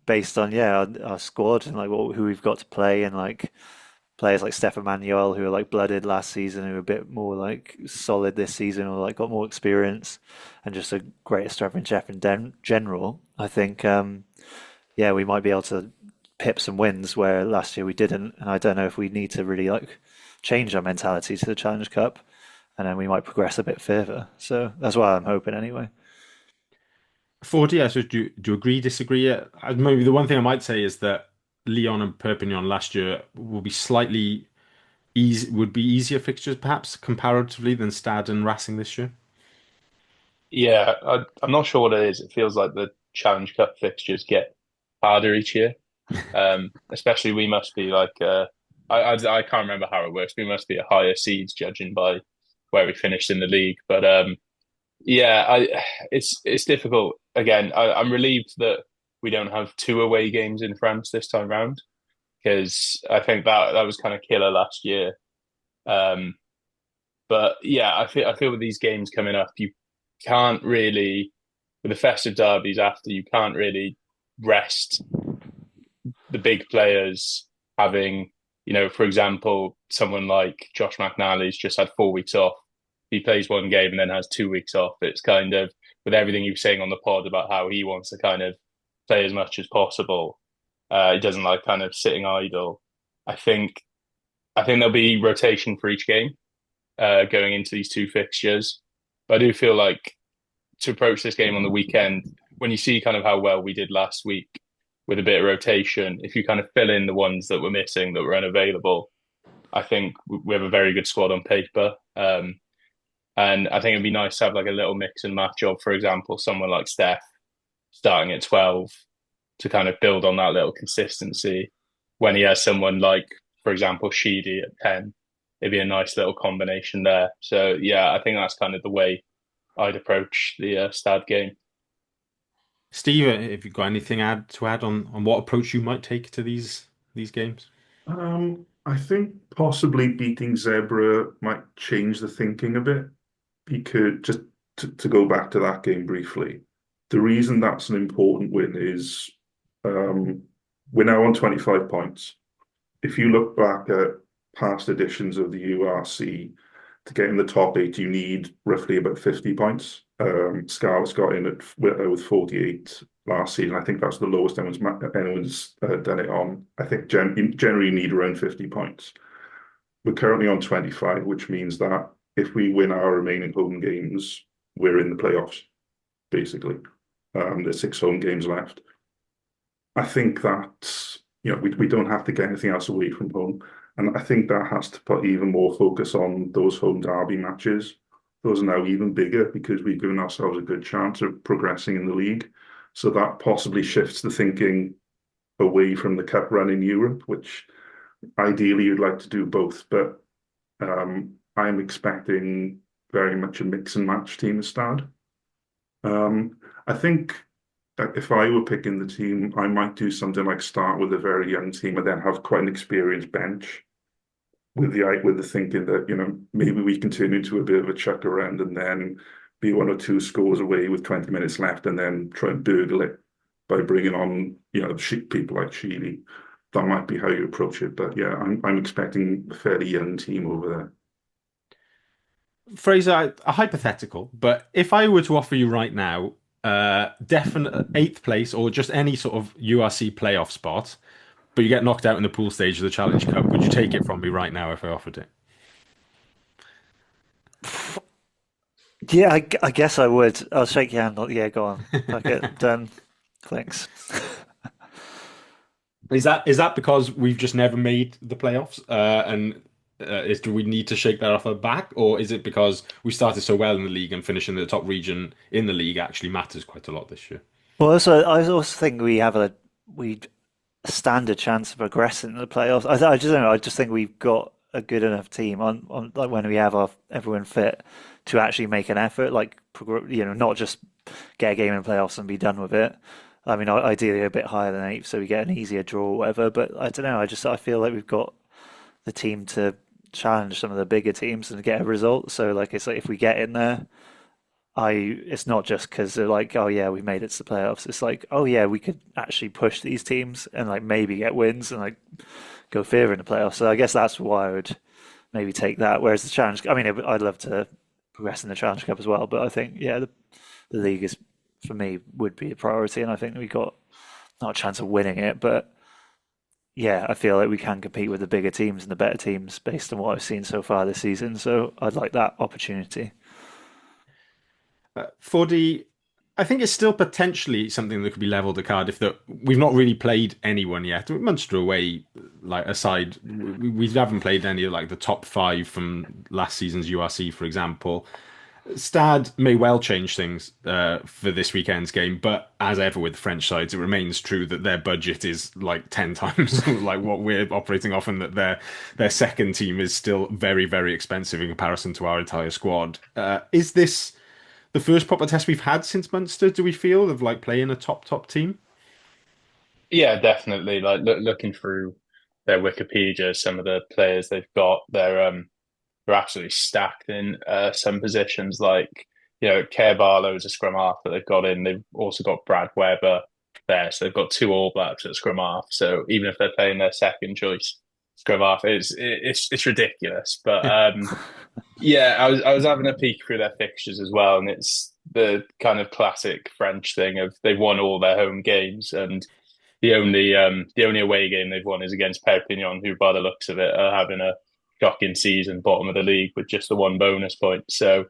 based on our squad and like who we've got to play and like players like Stefan Manuel who are like blooded last season who are a bit more like solid this season or like got more experience and just a greater strength in Jeff in general. I think yeah, we might be able to pip some wins where last year we didn't. And I don't know if we need to really like change our mentality to the Challenge Cup, and then we might progress a bit further. So that's what I'm hoping anyway. 40, I suppose, do you agree, disagree? Maybe the one thing I might say is that Lyon and Perpignan last year will be slightly would be easier fixtures, perhaps, comparatively than Stade and Racing this year. Yeah, I'm not sure what it is. It feels like the Challenge Cup fixtures get harder each year. Especially we must be like I can't remember how it works. We must be a higher seeds judging by where we finished in the league. But yeah, it's difficult. Again, I'm relieved that we don't have two away games in France this time round because I think that was kind of killer last year. Um, but yeah, I feel with these games coming up, you can't really with the festive derbies after you can't really rest the big players having, for example, someone like Josh McNally's just had 4 weeks off. He plays one game and then has 2 weeks off. It's kind of with everything you were saying on the pod about how he wants to kind of play as much as possible. He doesn't like kind of sitting idle. I think I think there'll be rotation for each game going into these two fixtures. But I do feel like to approach this game on the weekend, when you see kind of how well we did last week with a bit of rotation, if you kind of fill in the ones that were missing, that were unavailable, I think we have a very good squad on paper. And I think it'd be nice to have like a little mix and match of, for example, someone like Steph starting at 12 to kind of build on that little consistency. When he has someone like, for example, Sheedy at 10, it'd be a nice little combination there. So yeah, I think that's kind of the way I'd approach the Stad game. Steve, have you got anything to add on what approach you might take to these games? I think possibly beating Zebra might change the thinking a bit because just to go back to that game briefly, the reason that's an important win is um, we're now on 25 points. If you look back at past editions of the URC, to get in the top eight, you need roughly about 50 points. Scarlett's got in with 48 last season. I think that's the lowest anyone's done it on. I think generally you need around 50 points. We're currently on 25, which means that if we win our remaining home games, we're in the playoffs, basically. There's 6 home games left. I think that we don't have to get anything else away from home. And I think that has to put even more focus on those home derby matches. Those are now even bigger because we've given ourselves a good chance of progressing in the league. So that possibly shifts the thinking away from the cup run in Europe, which ideally you'd like to do both. But I'm expecting very much a mix and match team instead. I think that if I were picking the team, I might do something like start with a very young team and then have quite an experienced bench with the thinking that maybe we can turn into a bit of a chuck around and then be 1 or 2 scores away with 20 minutes left and then try and burgle it by bringing on people like Sheedy. That might be how you approach it, but yeah, I'm expecting a fairly young team over there. Fraser, a hypothetical, but if I were to offer you right now, definite eighth place or just any sort of URC playoff spot, but you get knocked out in the pool stage of the Challenge Cup, would you take it from me right now if I offered it? Yeah, I guess I would. I'll shake your hand. Yeah, go on. Fuck it. Done. Thanks. Is that because we've just never made the playoffs, and do we need to shake that off our back, or is it because we started so well in the league and finishing in the top region in the league actually matters quite a lot this year? Well, also, I also think we stand a chance of progressing in the playoffs. I just don't know. I just think we've got a good enough team on like when we have everyone fit to actually make an effort, like not just get a game in the playoffs and be done with it. I mean, ideally a bit higher than eighth, so we get an easier draw or whatever. But I don't know. I feel like we've got the team to challenge some of the bigger teams and get a result. So like it's like if we get in there, it's not just because they're like, oh yeah, we made it to the playoffs. It's like, oh yeah, we could actually push these teams and like maybe get wins and like go further in the playoffs. So I guess that's why I would maybe take that. Whereas the challenge, I mean, I'd love to progress in the Challenge Cup as well, but I think yeah, the league is for me would be a priority, and I think we got not a chance of winning it, but yeah, I feel like we can compete with the bigger teams and the better teams based on what I've seen so far this season. So I'd like that opportunity. For the, I think it's still potentially something that could be levelled at Cardiff that we've not really played anyone yet. Munster away, like aside, we haven't played any of like the top five from last season's URC, for example. Stade may well change things for this weekend's game, but as ever with the French sides, it remains true that their budget is like 10 times like what we're operating off, and that their second team is still very, very expensive in comparison to our entire squad. Is this the first proper test we've had since Munster, do we feel, of like playing a top team? Yeah, definitely. Like looking through their Wikipedia, some of the players they've got, they're absolutely stacked in some positions. Like Care Barlow's a scrum half that they've got in. They've also got Brad Weber there, so they've got two All Blacks at scrum half. So even if they're playing their second choice scrum half, it's ridiculous. But yeah, I was having a peek through their fixtures as well, and it's the kind of classic French thing of they've won all their home games, and the only away game they've won is against Perpignan, who by the looks of it are having a shocking season, bottom of the league with just the one bonus point. So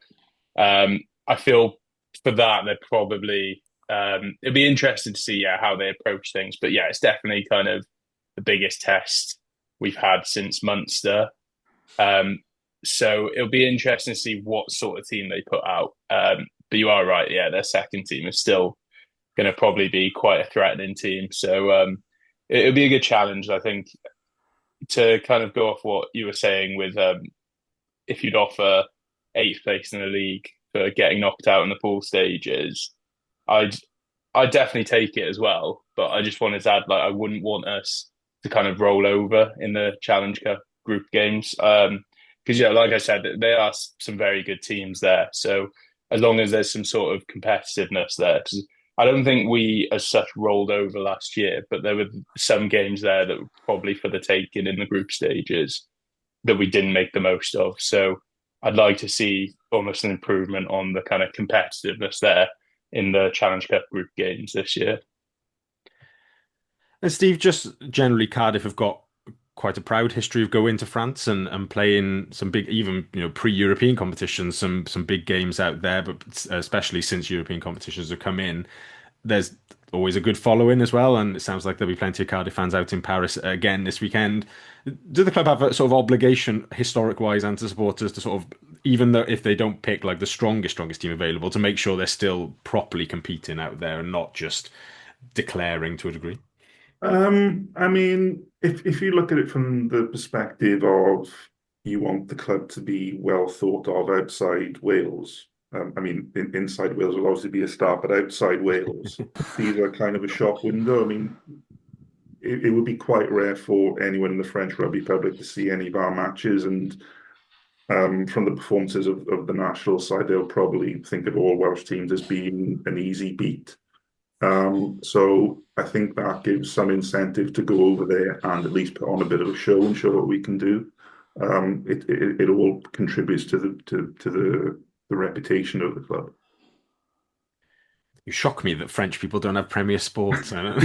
I feel for that they're probably it'll be interesting to see how they approach things. But yeah, it's definitely kind of the biggest test we've had since Munster. Um, so it'll be interesting to see what sort of team they put out. But you are right, yeah, their second team is still going to probably be quite a threatening team. So it'll be a good challenge, I think, to kind of go off what you were saying with if you'd offer eighth place in the league for getting knocked out in the pool stages, I'd I'd definitely take it as well. But I just wanted to add, like, I wouldn't want us to kind of roll over in the Challenge Cup group games. Because like I said, there are some very good teams there. So as long as there's some sort of competitiveness there, because I don't think we as such rolled over last year, but there were some games there that were probably for the taking in the group stages that we didn't make the most of. So I'd like to see almost an improvement on the kind of competitiveness there in the Challenge Cup group games this year. And Steve, just generally, Cardiff have got quite a proud history of going to France and playing some big, even pre-European competitions, some big games out there. But especially since European competitions have come in, there's always a good following as well. And it sounds like there'll be plenty of Cardiff fans out in Paris again this weekend. Do the club have a sort of obligation, historic wise, and to supporters to sort of, even though if they don't pick like the strongest team available, to make sure they're still properly competing out there and not just declaring to a degree? I mean, if you look at it from the perspective of you want the club to be well thought of outside Wales, I mean, inside Wales will obviously be a start, but outside Wales, these are kind of a shop window. I mean, it would be quite rare for anyone in the French rugby public to see any of our matches, and from the performances of the national side, they'll probably think of all Welsh teams as being an easy beat. So I think that gives some incentive to go over there and at least put on a bit of a show and show what we can do. It all contributes to the reputation of the club. You shock me that French people don't have Premier Sports. Well,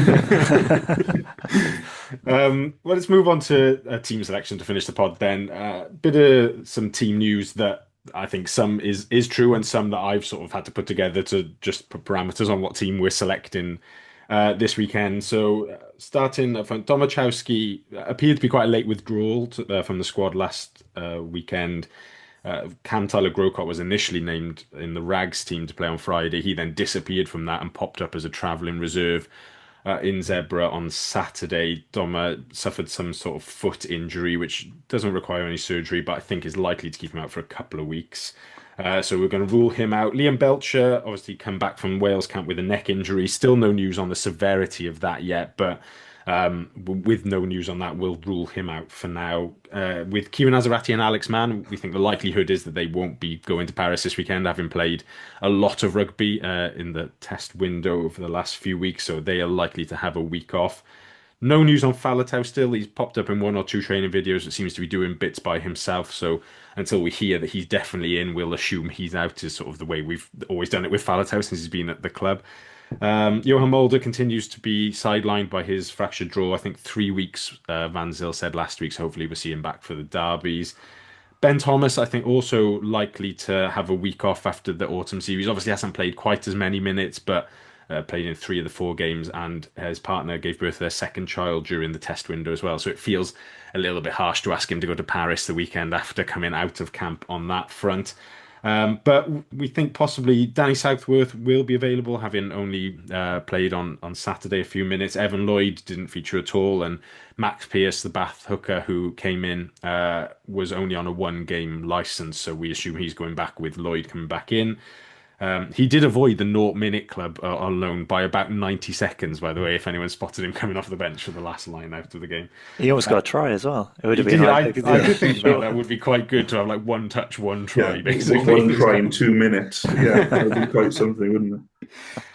let's move on to team selection to finish the pod then. Bit of some team news that I think some is true and some that I've sort of had to put together to just put parameters on what team we're selecting this weekend. So starting up front, Domachowski appeared to be quite a late withdrawal from the squad last weekend. Cam Tyler-Grocott was initially named in the Rags team to play on Friday. He then disappeared from that and popped up as a travelling reserve in Zebra on Saturday. Doma suffered some sort of foot injury, which doesn't require any surgery, but I think is likely to keep him out for a couple of weeks. So we're going to rule him out. Liam Belcher obviously come back from Wales camp with a neck injury. Still no news on the severity of that yet, but With no news on that, we'll rule him out for now. With Kieran Azarati and Alex Mann, we think the likelihood is that they won't be going to Paris this weekend, having played a lot of rugby in the test window over the last few weeks, so they are likely to have a week off. No news on Faletau still. He's popped up in one or two training videos. It seems to be doing bits by himself. So until we hear that he's definitely in, we'll assume he's out, is sort of the way we've always done it with Faletau since he's been at the club. Johan Mulder continues to be sidelined by his fractured jaw. I think 3 weeks, Van Zyl said last week. So hopefully we'll see him back for the derbies. Ben Thomas, I think, also likely to have a week off after the autumn series. Obviously, hasn't played quite as many minutes, but played in 3 of the 4 games, and his partner gave birth to their second child during the test window as well. So it feels a little bit harsh to ask him to go to Paris the weekend after coming out of camp on that front. But we think possibly Danny Southworth will be available, having only played on Saturday a few minutes. Evan Lloyd didn't feature at all, and Max Pierce, the Bath hooker who came in, was only on a 1 game license, so we assume he's going back with Lloyd coming back in. He did avoid the 0 minute club on loan by about 90 seconds, by the way, if anyone spotted him coming off the bench for the last line out of the game. He almost got a try as well. It would He have been did. like, I did think about that would be quite good to have like one touch, one Yeah, try, basically. one try in 2 minutes. Yeah, that would be quite something, wouldn't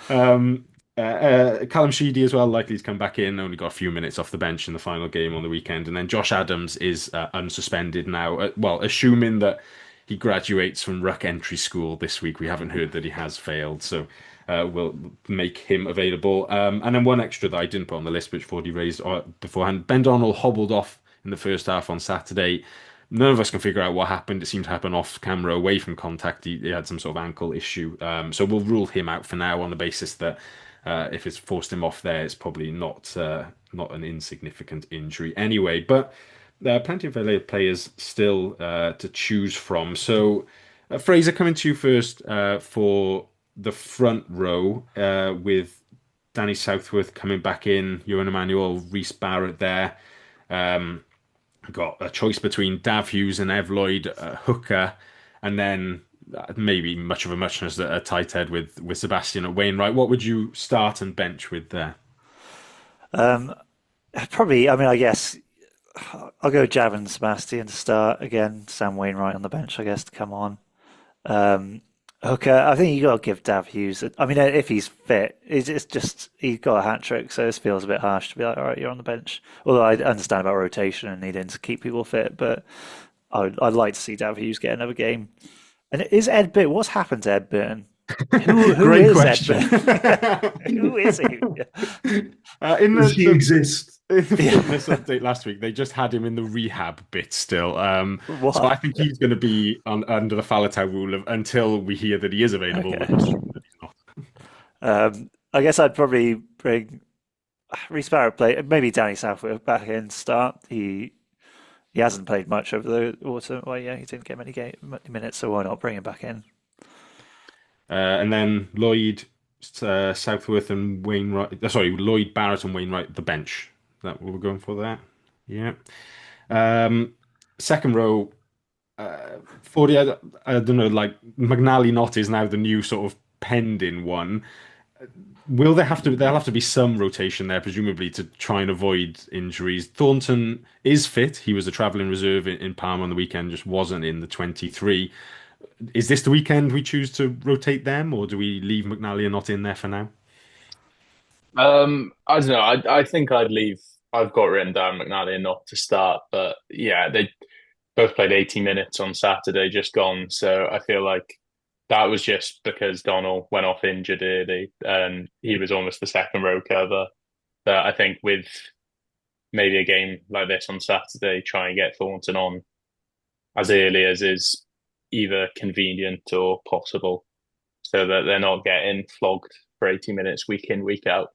Um, Callum Sheedy as well, likely to come back in. Only got a few minutes off the bench in the final game on the weekend. And then Josh Adams is unsuspended now. Well, assuming that he graduates from Ruck Entry School this week. We haven't heard that he has failed, so we'll make him available. And then one extra that I didn't put on the list, which Fordy raised beforehand. Ben Donald hobbled off in the first half on Saturday. None of us can figure out what happened. It seemed to happen off camera, away from contact. He had some sort of ankle issue. So we'll rule him out for now on the basis that if it's forced him off there, it's probably not an insignificant injury anyway. But there are plenty of LA players still to choose from. So Fraser, coming to you first for the front row with Danny Southworth coming back in, Ewan Emmanuel, Reece Barrett there. Um, got a choice between Dav Hughes and Ev Lloyd, hooker, and then maybe much of a muchness at a tight head with Sebastian at Wainwright. What would you start and bench with there? probably, I mean, I guess I'll go Javin Sebastian to start again. Sam Wainwright on the bench, I guess, to come on. Um, Hooker, I think you got to give Dav Hughes. I mean, if he's fit, it's just he got a hat trick, so it feels a bit harsh to be like, all right, you're on the bench. Although I understand about rotation and needing to keep people fit, but I'd like to see Dav Hughes get another game. And is Ed Burton? What's happened to Ed Burton? Who Great is Ed question. Burton? Who is he? In it? Does he the exist? in the fitness update last week, they just had him in the rehab bit still. So I What? think he's going to be under the Faletau rule until we hear that he is available. Okay. We'll assume that he's not. I guess I'd probably bring Reece Barrett play maybe Danny Southworth back in to start. He hasn't played much over the autumn. Well, yeah, he didn't get many minutes, so why not bring him back in? And then Lloyd, Southworth, and Wainwright. Sorry, Lloyd, Barrett, and Wainwright, the bench. Is that what we're going for there? Yeah. Um, Second row, 40. I don't know, like McNally Knott is now the new sort of penned in one. Will there have to? There'll have to be some rotation there, presumably, to try and avoid injuries. Thornton is fit. He was a travelling reserve in Parma on the weekend, just wasn't in the 23. Is this the weekend we choose to rotate them, or do we leave McNally and not in there for now? I don't know. I think I'd leave. I've got written down McNally and not to start, but yeah, they both played 80 minutes on Saturday, just gone. So I feel like that was just because Donald went off injured early, and he was almost the second row cover. But I think with maybe a game like this on Saturday, try and get Thornton on as early as is either convenient or possible, so that they're not getting flogged for 80 minutes week in, week out,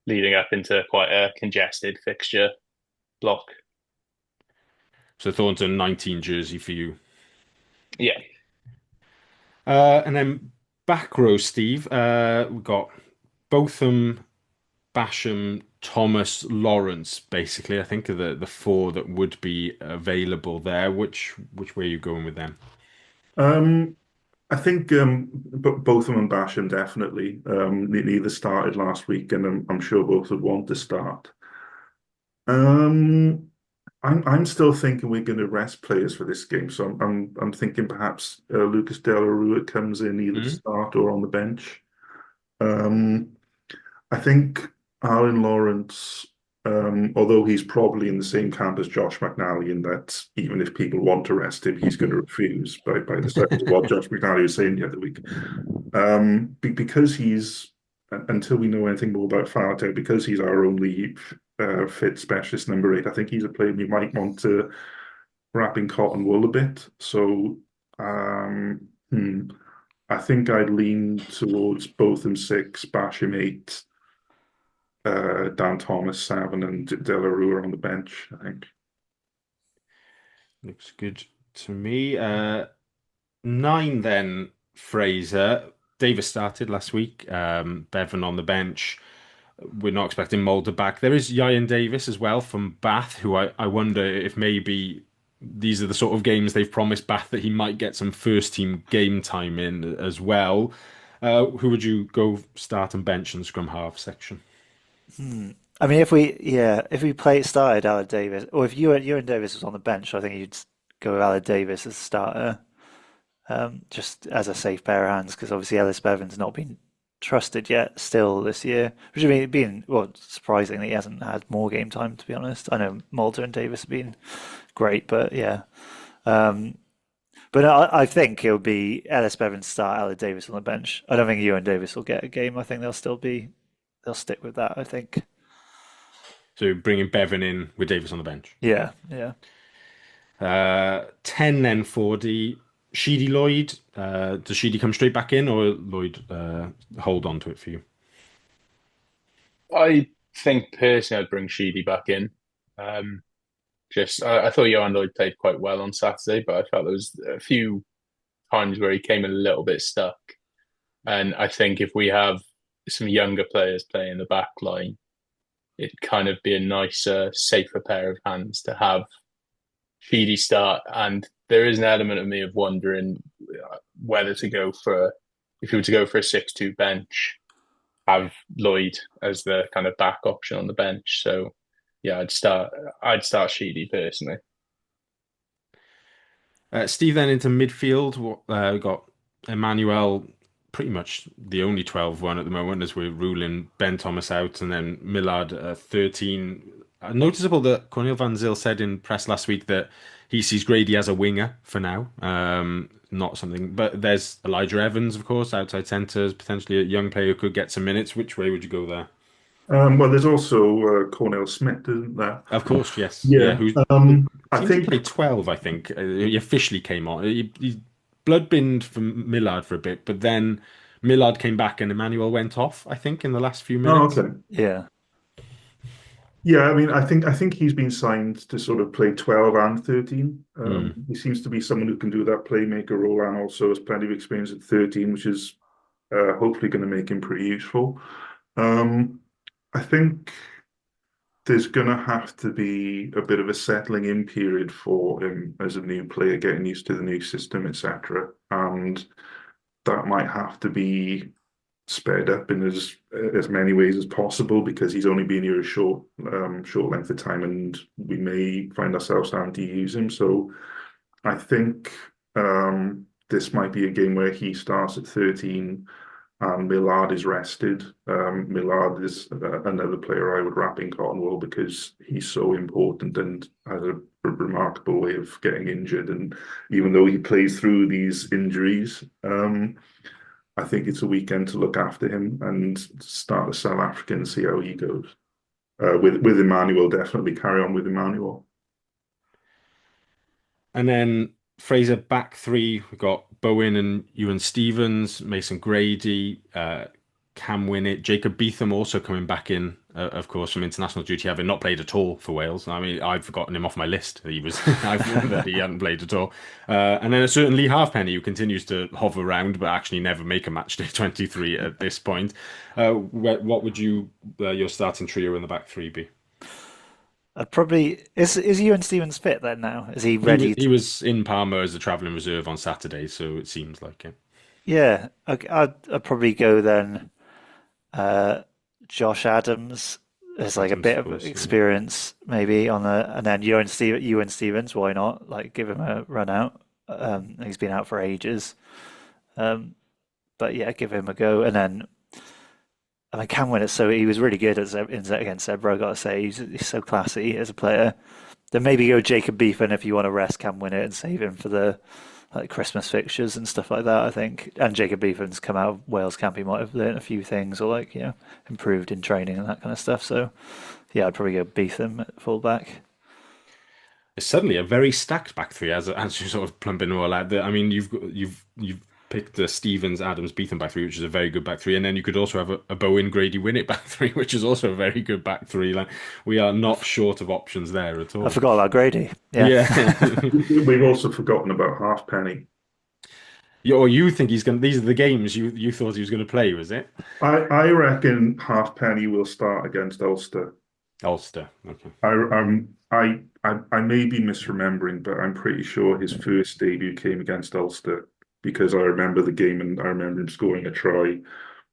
leading up into quite a congested fixture block. So Thornton 19 jersey for you. Yeah. And then back row, Steve. We've got Botham, Basham, Thomas, Lawrence. Basically, I think are the four that would be available there. Which way are you going with them? Um, I think both of them and Basham definitely. Neither started last week, and I'm sure both would want to start. Um, I'm still thinking we're going to rest players for this game, so I'm thinking perhaps Lucas De La Rua comes in either to Mm. start or on the bench. Um, I think Alan Lawrence, although he's probably in the same camp as Josh McNally, in that even if people want to rest him, he's going to refuse by the sounds of what Josh McNally was saying the other week. Because he's until we know anything more about Farter, because he's our only fit specialist number 8. I think he's a player we might want to wrap in cotton wool a bit. So I think I'd lean towards Botham 6, Basham 8, Dan Thomas 7, and De La Rua on the bench, I think. Looks good to me. 9 then, Fraser. Davis started last week. Bevan on the bench. We're not expecting Mulder back. There is Ian Davis as well from Bath, who I wonder if maybe these are the sort of games they've promised Bath that he might get some first team game time in as well. Who would you go start and bench in the scrum half section? I mean, if we started Aled Davis, or if Ewan Davis was on the bench, I think you'd go with Aled Davis as starter, just as a safe pair of hands, because obviously Ellis Bevan's not been trusted yet still this year, which I mean, being well surprising that he hasn't had more game time, to be honest. I know Mulder and Davis have been great, but yeah. Um, but I think it would be Ellis Bevan start, Aled Davis on the bench. I don't think Ewan Davis will get a game. I think they'll stick with that. I think. So bringing Bevan in with Davis on the bench. Yeah, yeah. 10 then 40. Sheedy Lloyd. Does Sheedy come straight back in or Lloyd hold on to it for you? I think personally I'd bring Sheedy back in. Um, I thought Johan Lloyd played quite well on Saturday, but I felt there was a few times where he came a little bit stuck. And I think if we have some younger players playing in the back line, it'd kind of be a nicer, safer pair of hands to have Sheedy start. And there is an element of me of wondering whether to go for, if you were to go for a 6-2 bench, have Lloyd as the kind of back option on the bench. So yeah, I'd start Sheedy personally. Steve then into midfield. Got Emmanuel, pretty much the only 12-1 at the moment as we're ruling Ben Thomas out, and then Millard 13. Noticeable that Cornel Van Zyl said in press last week that he sees Grady as a winger for now. Not something, but there's Elijah Evans, of course, outside centres, potentially a young player who could get some minutes. Which way would you go there? Well, there's also Cornell Smith, isn't there? Of course, yes, yeah. Yeah. Who I seemed to think play 12, I think. He officially came on. He blood binned for Millard for a bit, but then Millard came back and Emmanuel went off, I think, in the last few Oh, minutes. okay. Yeah. Yeah, I mean, I think he's been signed to sort of play 12 and 13. Hmm. He seems to be someone who can do that playmaker role and also has plenty of experience at 13, which is hopefully going to make him pretty useful. Um, I think there's going to have to be a bit of a settling in period for him as a new player, getting used to the new system, etc. And that might have to be sped up in as many ways as possible because he's only been here a short length of time, and we may find ourselves having to use him. So I think this might be a game where he starts at 13 and Millard is rested. Millard is another player I would wrap in cotton wool because he's so important and has a remarkable way of getting injured. And even though he plays through these injuries, I think it's a weekend to look after him and start the South African and see how he goes. With Emmanuel, definitely carry on with Emmanuel. And then Fraser back three. We've got Bowen and Ewan Stevens, Mason Grady, Cam Winnett, Jacob Beetham also coming back in, of course, from international duty, having not played at all for Wales. I mean, I've forgotten him off my list. He was that he hadn't played at all. And then a certain Lee Halfpenny who continues to hover around, but actually never make a match day 23 at this point. What would your starting trio in the back three be? I'd probably is Ewan Stevens fit then now? Is he He was ready he to, was in Parma as a travelling reserve on Saturday, so it seems like it. yeah, I'd probably go then Josh Adams there's like a Adams bit of suppose. Yeah. experience maybe on the, and then Ewan Stevens, why not? Like give him a run out. He's been out for ages. Um, but yeah, give him a go. And then I mean, Cam Winnett, so he was really good against Zebra. I gotta say, he's so classy as a player. Then maybe go Jacob Beethan if you want to rest Cam Winnett and save him for the like Christmas fixtures and stuff like that. I think, and Jacob Beethan's come out of Wales camp. He might have learned a few things or like improved in training and that kind of stuff. So yeah, I'd probably go Beetham at fullback. It's suddenly a very stacked back three as you sort of plump in all out. I mean, you've picked the Stevens, Adams, Beetham back three, which is a very good back three, and then you could also have a Bowen, Grady, Winnett back three, which is also a very good back three. Like we are not short of options there at I all. forgot about Grady. Yeah. Yeah. We've also forgotten about Halfpenny. Or you think he's going to, these are the games you thought he was going to play, was it? I reckon Halfpenny will start against Ulster. Ulster. Okay. I may be misremembering, but I'm pretty sure his first debut came against Ulster because I remember the game and I remember him scoring a try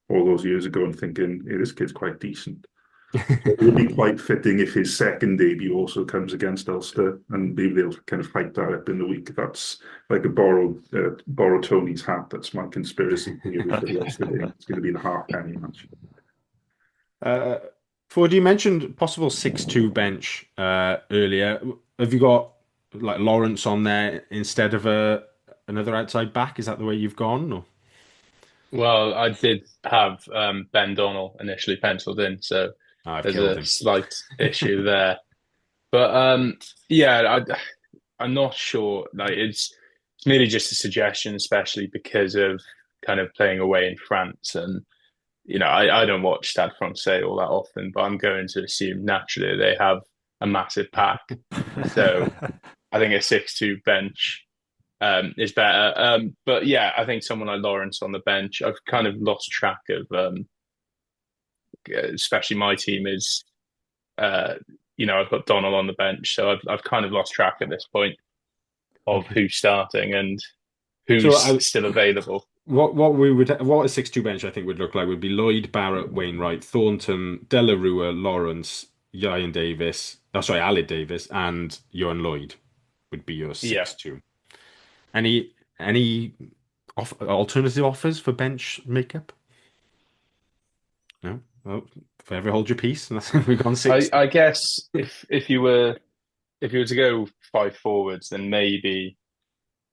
all those years ago and thinking, hey, this kid's quite decent. It would be quite fitting if his second debut also comes against Ulster, and maybe they'll kind of hype that up in the week. That's like a borrow Tony's hat. That's my conspiracy theory for the Ulster game. It's going to be the halfpenny match. Uh, Ford, you mentioned possible 6-2 bench earlier. Have you got like Lawrence on there instead of another outside back? Is that the way you've gone? Or Well, I did have Ben Donnell initially penciled in, so I've there's killed a him. slight issue there. But yeah, I'm not sure. Like it's merely just a suggestion, especially because of kind of playing away in France, and I don't watch Stade Francais all that often, but I'm going to assume naturally they have a massive pack. So I think a 6-2 bench is better. But yeah, I think someone like Lawrence on the bench. I've kind of lost track of, especially my team is, uh, I've got Donald on the bench, so I've kind of lost track at this point of Okay. who's starting and So who's still available. what a 6-2 bench I think would look like would be Lloyd, Barrett, Wainwright, Thornton, Delarua, Lawrence, Ian Davis, oh sorry, Aled Davis, and Johan Lloyd would be your Yeah, 6-2. Any alternative offers for bench makeup? No? Well, forever hold your peace. And we've gone I, six. I guess if you were to go five forwards, then maybe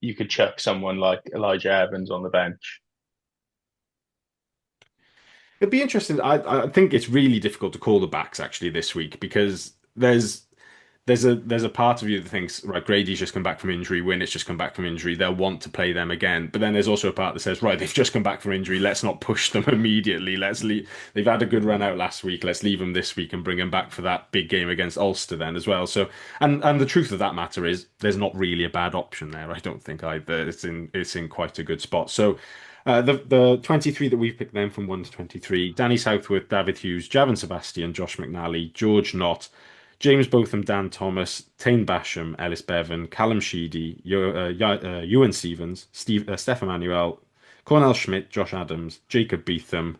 you could chuck someone like Elijah Evans on the bench. It'd be interesting. I think it's really difficult to call the backs actually this week because there's a part of you that thinks, right, Grady's just come back from injury, Winnett's just come back from injury, they'll want to play them again. But then there's also a part that says, right, they've just come back from injury, let's not push them immediately. Let's leave. They've had a good run out last week, let's leave them this week and bring them back for that big game against Ulster then as well. So, and the truth of that matter is, there's not really a bad option there. I don't think either. It's in quite a good spot. So. The 23 that we've picked then from 1 to 23, Danny Southworth, David Hughes, Javon Sebastian, Josh McNally, George Knott, James Botham, Dan Thomas, Tane Basham, Ellis Bevan, Callum Sheedy, Ewan Stevens, Steph Emmanuel, Cornell Schmidt, Josh Adams, Jacob Beetham,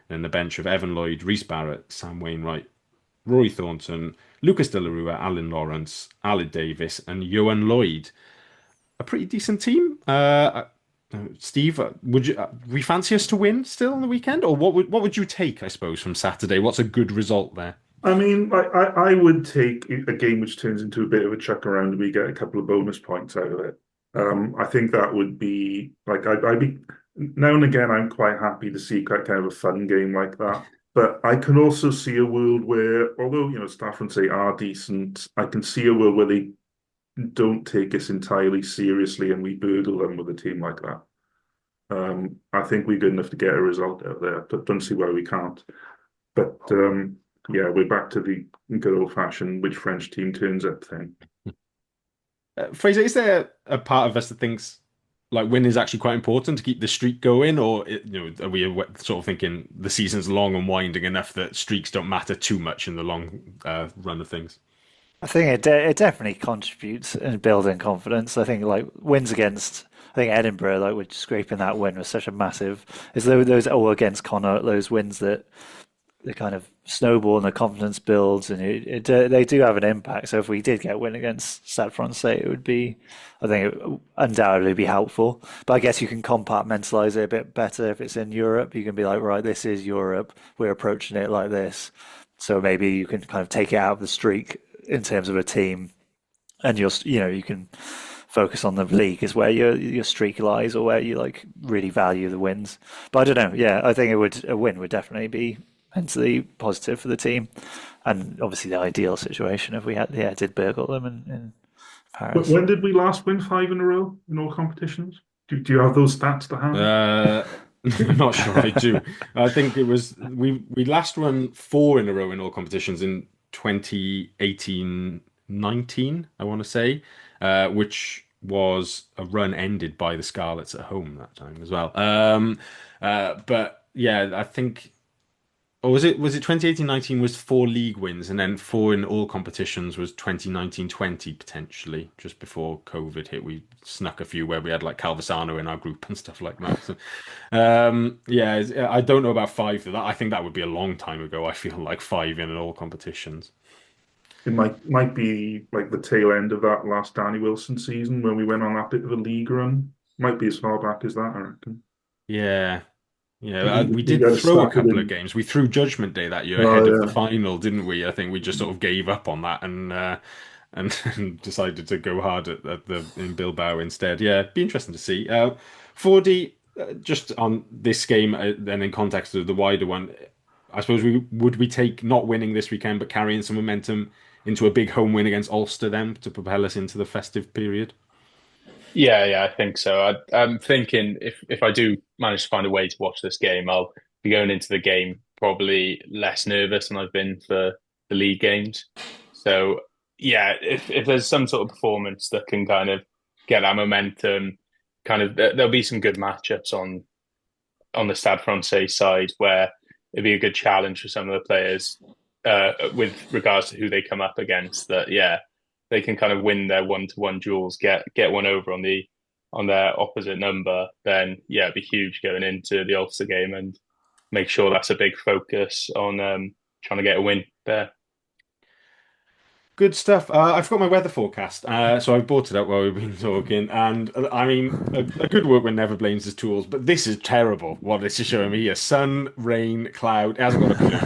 and the bench of Evan Lloyd, Reese Barrett, Sam Wainwright, Rory Thornton, Lucas De La Rua, Alan Lawrence, Aled Davis, and Johan Lloyd. A pretty decent team. Steve, would we fancy us to win still on the weekend, or what would you take? I suppose from Saturday, what's a good result there? I mean, I would take a game which turns into a bit of a chuck around and we get a couple of bonus points out of it. I think that would be like I'd be now and again. I'm quite happy to see quite kind of a fun game like that. But I can also see a world where, although Stade Francais are decent, I can see a world where they don't take us entirely seriously and we burgle them with a team like that. I think we're good enough to get a result out there. Don't see why we can't. But yeah, we're back to the good old fashioned which French team turns up thing. Fraser, is there a part of us that thinks like win is actually quite important to keep the streak going, or are we sort of thinking the season's long and winding enough that streaks don't matter too much in the long run of things? I think it definitely contributes in building confidence. I think like wins against I think Edinburgh, like with scraping that win was such a massive. It's those all against Connacht, those wins that the kind of snowball and the confidence builds, and they do have an impact. So if we did get a win against Stade Francais, it would be, I think, it would undoubtedly be helpful. But I guess you can compartmentalize it a bit better if it's in Europe. You can be like, right, this is Europe. We're approaching it like this. So maybe you can kind of take it out of the streak in terms of a team, and you can focus on the league is where your streak lies, or where you like really value the wins. But I don't know. Yeah, I think a win would definitely be mentally positive for the team, and obviously the ideal situation if we did burgle them in But Paris. when did we last win five in a row in all competitions? Do you have those stats to hand? Uh, I'm not sure I do. I think it was we last won four in a row in all competitions in 2018-19, I want to say, which was a run ended by the Scarlets at home that time as well. But yeah, I think. Or was it 2018-19 was four league wins and then four in all competitions was 2019-20 potentially just before COVID hit. We snuck a few where we had like Calvisano in our group and stuff like that. So, yeah, I don't know about five for that. I think that would be a long time ago. I feel like five in all competitions. It might be like the tail end of that last Danny Wilson season when we went on that bit of a league run. Might be as far back as that, I reckon. Yeah. Yeah, we We did got throw a started couple of in. games. We threw Judgment Day that year Oh ahead of the yeah. final, didn't we? I think we just sort of gave up on that and decided to go hard at the in Bilbao instead. Yeah, it'd be interesting to see. 4D, just on this game, then in context of the wider one, I suppose we take not winning this weekend, but carrying some momentum into a big home win against Ulster then to propel us into the festive period. Yeah, I think so. I'm thinking if I do manage to find a way to watch this game, I'll be going into the game probably less nervous than I've been for the league games. So yeah, if there's some sort of performance that can kind of get that momentum, there'll be some good matchups on the Stade Francais side where it'd be a good challenge for some of the players with regards to who they come up against. That yeah, they can kind of win their one-to-one duels, get one over on their opposite number. Then yeah, it'd be huge going into the Ulster game and make sure that's a big focus on trying to get a win there. Good stuff. I've got my weather forecast, so I've brought it up while we've been talking. And I mean, a good workman never blames his tools, but this is terrible. What this is showing me here: sun, rain, cloud. It hasn't got a clue.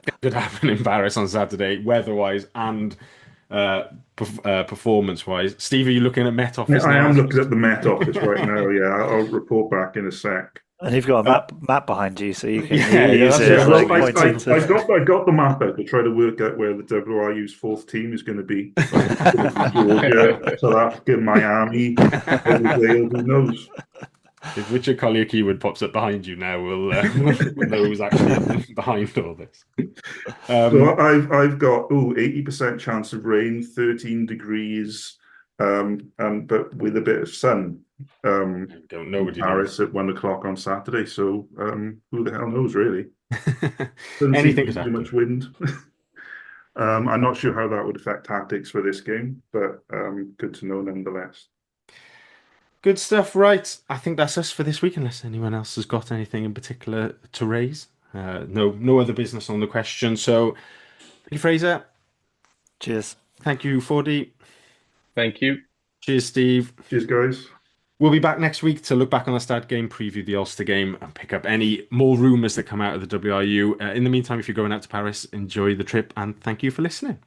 It could happen in Paris on Saturday, weather-wise and performance-wise. Steve, are you looking at Met Yeah, Office I now am as we looking at the speak? Met Office right now. Yeah, I'll report back in a sec. And you've got a Uh, map behind you, so you can yeah, use that's it what I Yeah, as was well, like going to pointing say. I to. got the map out to try to work out where the WRU's fourth team is going to be. I think it's going to be Georgia, South Africa, Miami, Wales, who knows? If Richard Collier keyword pops up behind you now, we'll know who's actually behind all this. So Um, I've got 80% chance of rain, 13 degrees, and but with a bit of sun don't in nobody knows. Paris at 1 o'clock on Saturday. So who the hell knows, really? Doesn't seem to Anything be could too much happen. wind. I'm not sure how that would affect tactics for this game, but good to know nonetheless. Good stuff, right? I think that's us for this week, unless anyone else has got anything in particular to raise. No other business on the question. So, thank you, Fraser. Cheers. Thank you, 4D. Thank you. Cheers, Steve. Cheers, guys. We'll be back next week to look back on the Stad game, preview the Ulster game, and pick up any more rumours that come out of the WRU. In the meantime, if you're going out to Paris, enjoy the trip, and thank you for listening.